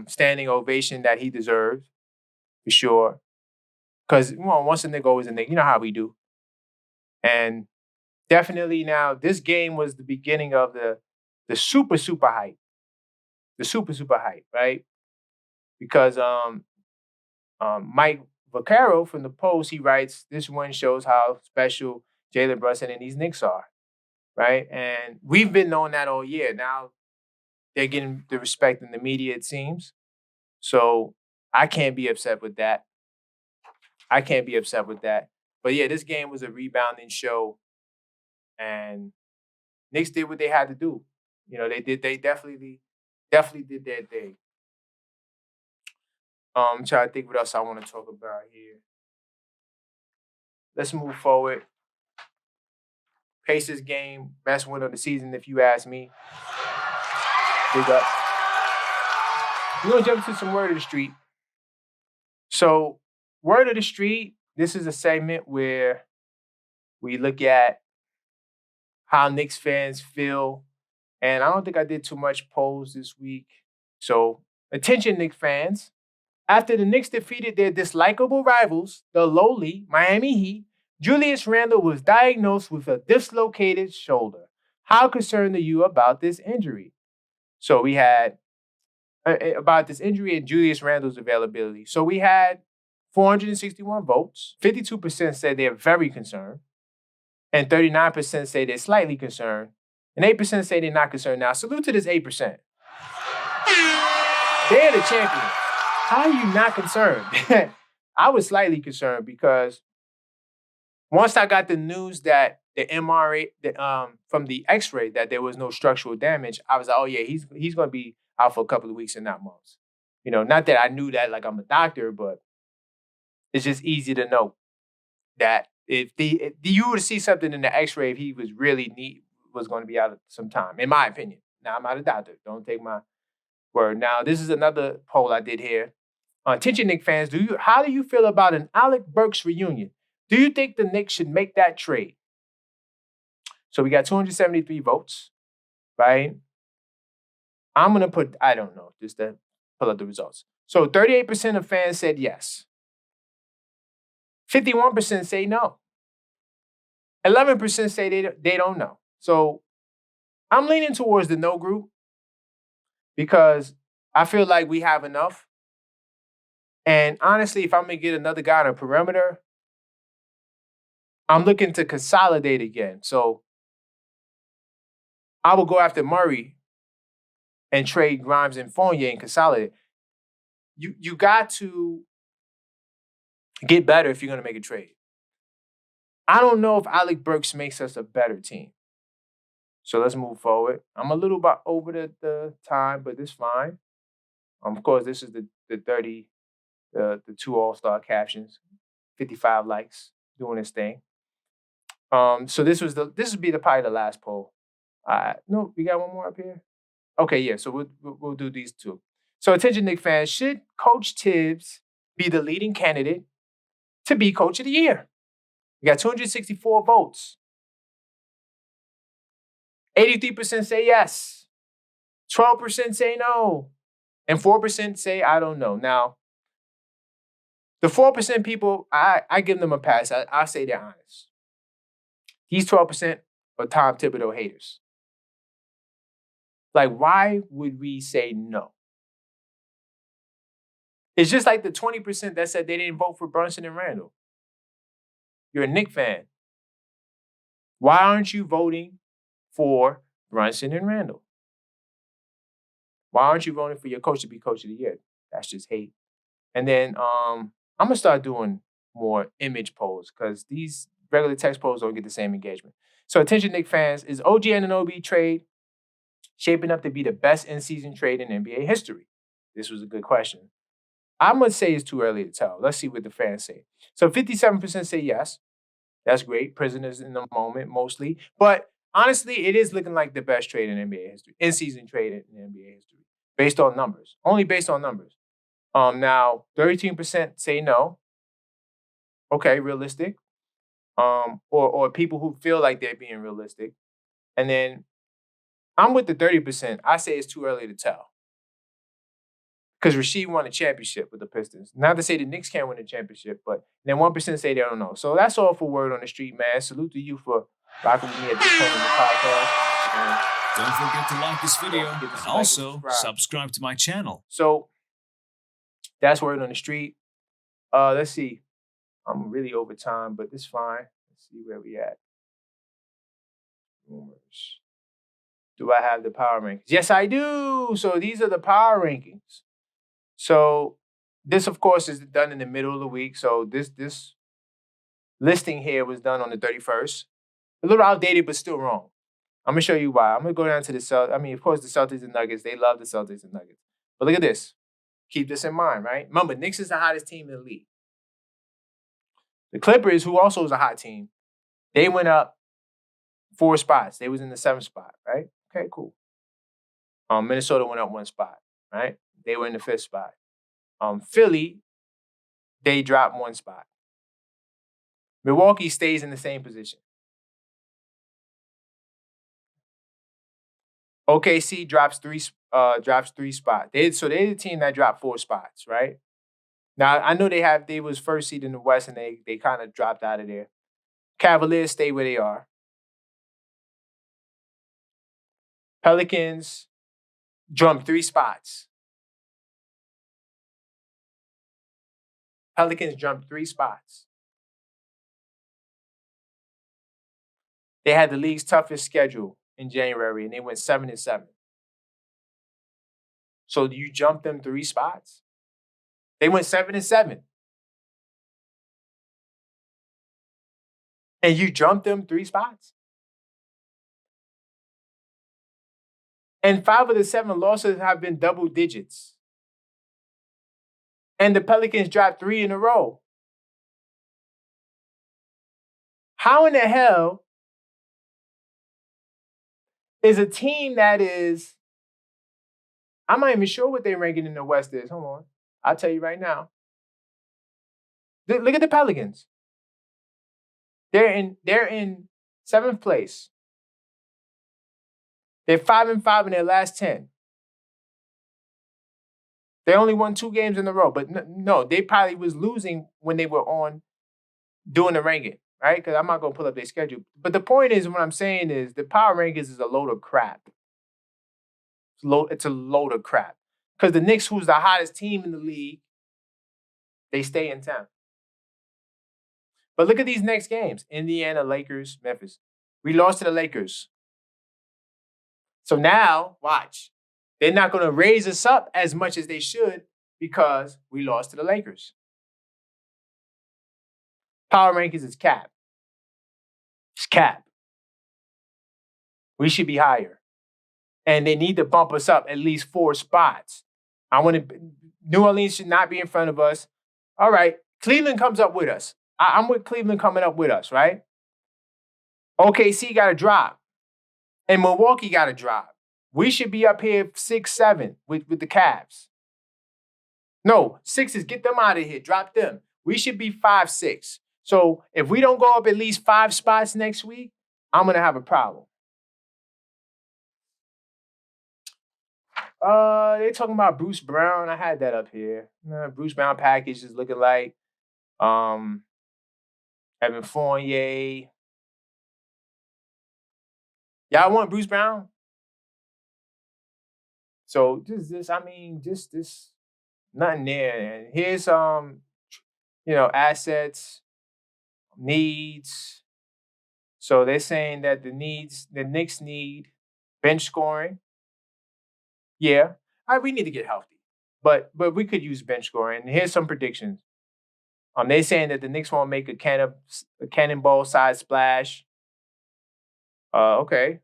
standing ovation that he deserved, for sure. Because once a nigga, always a nigga. You know how we do. And definitely now, this game was the beginning of the super, super hype. The super, super hype, right? Because Mike Vaccaro from the Post, he writes, this one shows how special Jalen Brunson and these Knicks are, right? And we've been knowing that all year. Now they're getting the respect in the media, it seems. So I can't be upset with that. But yeah, this game was a rebounding show. And Knicks did what they had to do. They definitely did their thing. I'm trying to think what else I want to talk about here. Let's move forward. Pacers game, best win of the season, if you ask me. Big up. We're going to jump into some word of the street. So, word of the street, this is a segment where we look at how Knicks fans feel. And I don't think I did too much polls this week. So, attention, Knicks fans. After the Knicks defeated their dislikable rivals, the lowly Miami Heat, Julius Randle was diagnosed with a dislocated shoulder. How concerned are you about this injury? So we had about this injury and Julius Randle's availability. So we had 461 votes. 52% said they're very concerned. And 39% say they're slightly concerned. And 8% say they're not concerned. Now, salute to this 8%. They're the champions. How are you not concerned? I was slightly concerned because once I got the news that the MRA, from the X-ray, that there was no structural damage, I was like, oh yeah, he's going to be out for a couple of weeks and not months. Not that I knew that like I'm a doctor, but it's just easy to know that if you were to see something in the X-ray, if he was really was going to be out some time, in my opinion. Now, I'm not a doctor. Don't take my word. Now, this is another poll I did here. Attention, Knicks fans, how do you feel about an Alec Burks reunion? Do you think the Knicks should make that trade? So we got 273 votes, right? I'm going to put, I don't know, just to pull up the results. So 38% of fans said yes. 51% say no. 11% say they don't know. So I'm leaning towards the no group because I feel like we have enough. And honestly, if I'm going to get another guy on a perimeter, I'm looking to consolidate again. So I will go after Murray and trade Grimes and Fournier and consolidate. You got to get better if you're going to make a trade. I don't know if Alec Burks makes us a better team. So let's move forward. I'm a little bit over the time, but it's fine. Of course, this is the 30, the two All-Star captions, 55 likes, doing his thing. So this would be probably the last poll. No, we got one more up here. Okay, yeah. So we'll do these two. So attention, Knicks fans, should Coach Tibbs be the leading candidate to be Coach of the Year? We got 264 votes. 83% say yes. 12% say no. And 4% say I don't know. Now, the 4% people, I give them a pass. I say they're honest. These 12%, or Tom Thibodeau haters? Like, why would we say no? It's just like the 20% that said they didn't vote for Brunson and Randle. You're a Knicks fan. Why aren't you voting for Brunson and Randle? Why aren't you voting for your coach to be coach of the year? That's just hate. And then I'm going to start doing more image polls because these regular text polls don't get the same engagement. So attention, Knicks fans, is OG Anunoby trade shaping up to be the best in-season trade in NBA history? This was a good question. I'm going to say it's too early to tell. Let's see what the fans say. So 57% say yes. That's great. Prisoners in the moment, mostly. But honestly, it is looking like the best trade in NBA history, in-season trade in NBA history, based on numbers. Only based on numbers. Now, 13% say no. Okay, realistic. Or people who feel like they're being realistic. And then I'm with the 30%. I say it's too early to tell. Because Rasheed won a championship with the Pistons. Not to say the Knicks can't win a championship, but then 1% say they don't know. So that's all for Word on the Street, man. Salute to you for rocking with me at this point in the podcast. And don't forget to like this video and also subscribe to my channel. So that's Word on the Street. Let's see. I'm really over time, but it's fine. Let's see where we at. Rumors. Do I have the power rankings? Yes, I do. So these are the power rankings. So this, of course, is done in the middle of the week. So this listing here was done on the 31st. A little outdated, but still wrong. I'm going to show you why. I'm going to go down to the Celtics. I mean, of course, the Celtics and Nuggets. They love the Celtics and Nuggets. But look at this. Keep this in mind, right? Remember, Knicks is the hottest team in the league. The Clippers, who also is a hot team, they went up 4 spots. They was in the 7th spot, right? Okay, cool. Minnesota went up 1 spot, right? They were in the 5th spot. Philly, they dropped 1 spot. Milwaukee stays in the same position. OKC drops 3 spots. So they're the team that dropped 4 spots, right? Now I know they was first seed in the West and they kind of dropped out of there. Cavaliers stay where they are. Pelicans jumped 3 spots. Pelicans jumped 3 spots. They had the league's toughest schedule in January, and they went 7-7. So you jumped them 3 spots? They went 7-7. And you jumped them 3 spots? And 5 of the 7 losses have been double digits. And the Pelicans dropped 3 in a row. How in the hell is a team that is, I'm not even sure what their ranking in the West is. Hold on. I'll tell you right now. Look at the Pelicans. They're in 7th place. They're 5-5 in their last 10. They only won 2 games in a row, but no, they probably was losing when they were on doing the ranking, right? Because I'm not going to pull up their schedule. But the point is, what I'm saying is the power rankings is a load of crap. It's a load of crap. Because the Knicks, who's the hottest team in the league, they stay in town. But look at these next games. Indiana, Lakers, Memphis. We lost to the Lakers. So now, watch. They're not going to raise us up as much as they should because we lost to the Lakers. Power rankings is cap. It's cap. We should be higher. And they need to bump us up at least 4 spots. New Orleans should not be in front of us. All right. Cleveland comes up with us. I'm with Cleveland coming up with us, right? OKC got to drop. And Milwaukee got to drop. We should be up here 6-7 with the Cavs. No, 6 is get them out of here. Drop them. We should be 5-6. So if we don't go up at least 5 spots next week, I'm going to have a problem. They're talking about Bruce Brown. I had that up here. Bruce Brown package is looking like Evan Fournier. Y'all want Bruce Brown? So just this nothing there. And here's assets, needs. So they're saying that the Knicks need bench scoring. Yeah, we need to get healthy, but we could use bench scoring. And here's some predictions. They're saying that the Knicks won't make a cannonball size splash. Okay.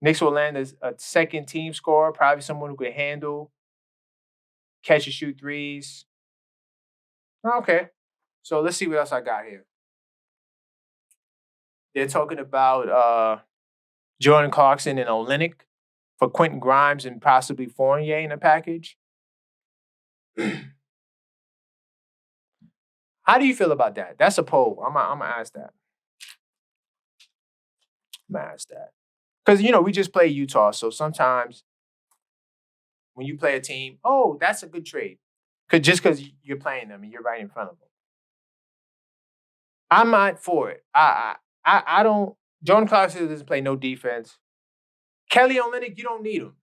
Knicks will land as a second team scorer, probably someone who could handle, catch and shoot threes. Okay. So let's see what else I got here. They're talking about Jordan Clarkson and Olynyk for Quentin Grimes and possibly Fournier in a package. How do you feel about that? That's a poll. I'm gonna ask that. Because we just play Utah, so sometimes when you play a team, oh, that's a good trade. Because you're playing them and you're right in front of them. I'm not for it. I don't. Jordan Clarkson doesn't play no defense. Kelly Olynyk, you don't need him.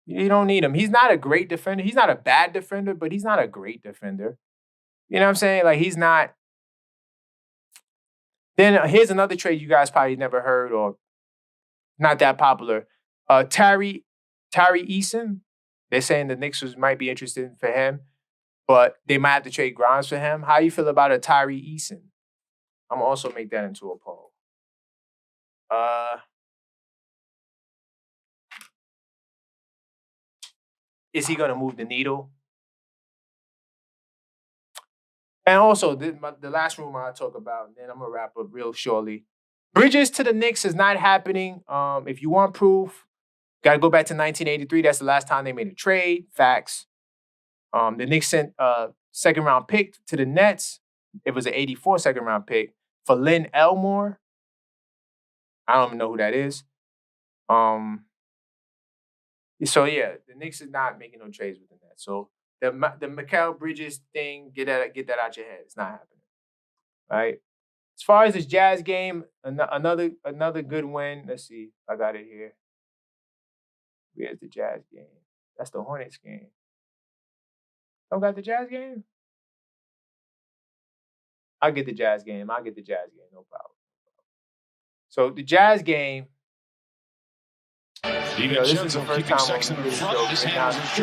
You don't need him. He's not a great defender. He's not a bad defender, but he's not a great defender. You know what I'm saying? Like, he's not. Then here's another trade you guys probably never heard or not that popular. Tyree Eason. They're saying the Knicks might be interested for him, but they might have to trade Grimes for him. How you feel about a Tyree Eason? I'm gonna also make that into a poll. Is he gonna move the needle? And also, the last rumor I talk about, and then I'm gonna wrap up real shortly. Bridges to the Knicks is not happening. If you want proof, got to go back to 1983. That's the last time they made a trade. Facts. The Knicks sent a second round pick to the Nets. It was an 84 second round pick for Lynn Elmore. I don't even know who that is. So yeah, the Knicks is not making no trades with the Nets. So the Mikal Bridges thing, get that out your head. It's not happening. Right. As far as this Jazz game, another good win. Let's see. I got it here. Where's the Jazz game? That's the Hornets game. Don't got the Jazz game? I'll get the Jazz game. No problem. So the Jazz game, this is the first time the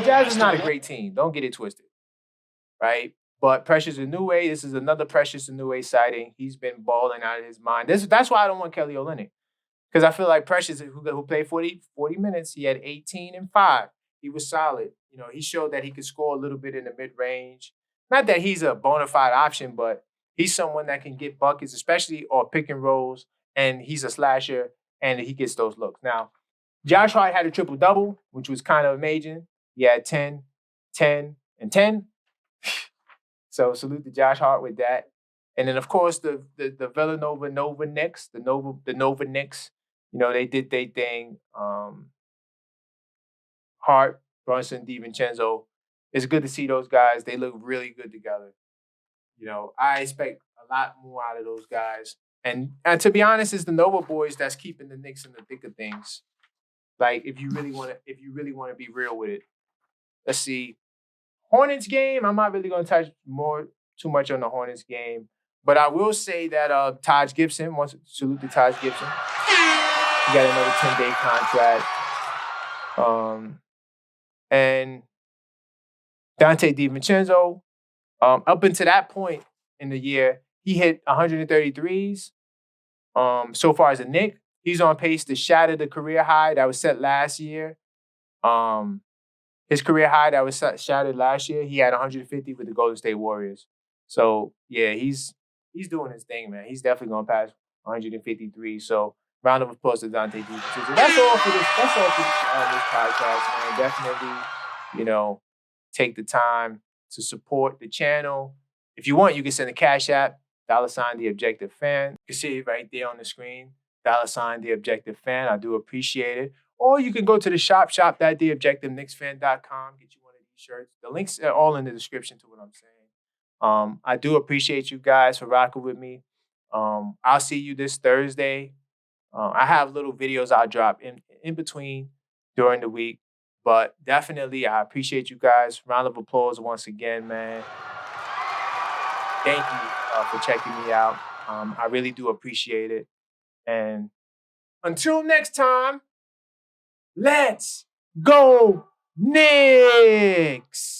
Jazz is not a great team. Don't get it twisted. Right? But Precious Anunoby, this is another Precious Anunoby sighting. He's been balling out of his mind. That's why I don't want Kelly Olynyk. Because I feel like Precious, who played 40 minutes, he had 18 and 5. He was solid. He showed that he could score a little bit in the mid-range. Not that he's a bona fide option, but he's someone that can get buckets, especially or pick and rolls, and he's a slasher, and he gets those looks. Now, Josh Hart had a triple-double, which was kind of amazing. He had 10, 10, and 10. So salute to Josh Hart with that. And then, of course, the Villanova Knicks, the Nova Knicks, they did their thing. Hart, Brunson, DiVincenzo. It's good to see those guys. They look really good together. I expect a lot more out of those guys. And to be honest, it's the Nova boys that's keeping the Knicks in the thick of things. Like, if you really want to be real with it. Let's see. Hornets game, I'm not really going to touch too much on the Hornets game. But I will say that Taj Gibson, salute to Taj Gibson. He got another 10-day contract. And Dante DiVincenzo, up until that point in the year, he hit 133s. So far as a Knick, he's on pace to shatter the career high that was set last year. His career high that was shattered last year, he had 150 with the Golden State Warriors. So yeah, he's doing his thing, man. He's definitely gonna pass 153. So round of applause to Dante DiVincenzo. That's all for this podcast, man. Definitely, take the time to support the channel. If you want, you can send a Cash App, $ The Objective Fan. You can see it right there on the screen, $ The Objective Fan. I do appreciate it. Or you can go to the shop.theobjectiveknicksfan.com, get you one of these shirts. The links are all in the description to what I'm saying. I do appreciate you guys for rocking with me. I'll see you this Thursday. I have little videos I drop in between during the week. But definitely, I appreciate you guys. Round of applause once again, man. Thank you for checking me out. I really do appreciate it. And until next time, let's go Knicks!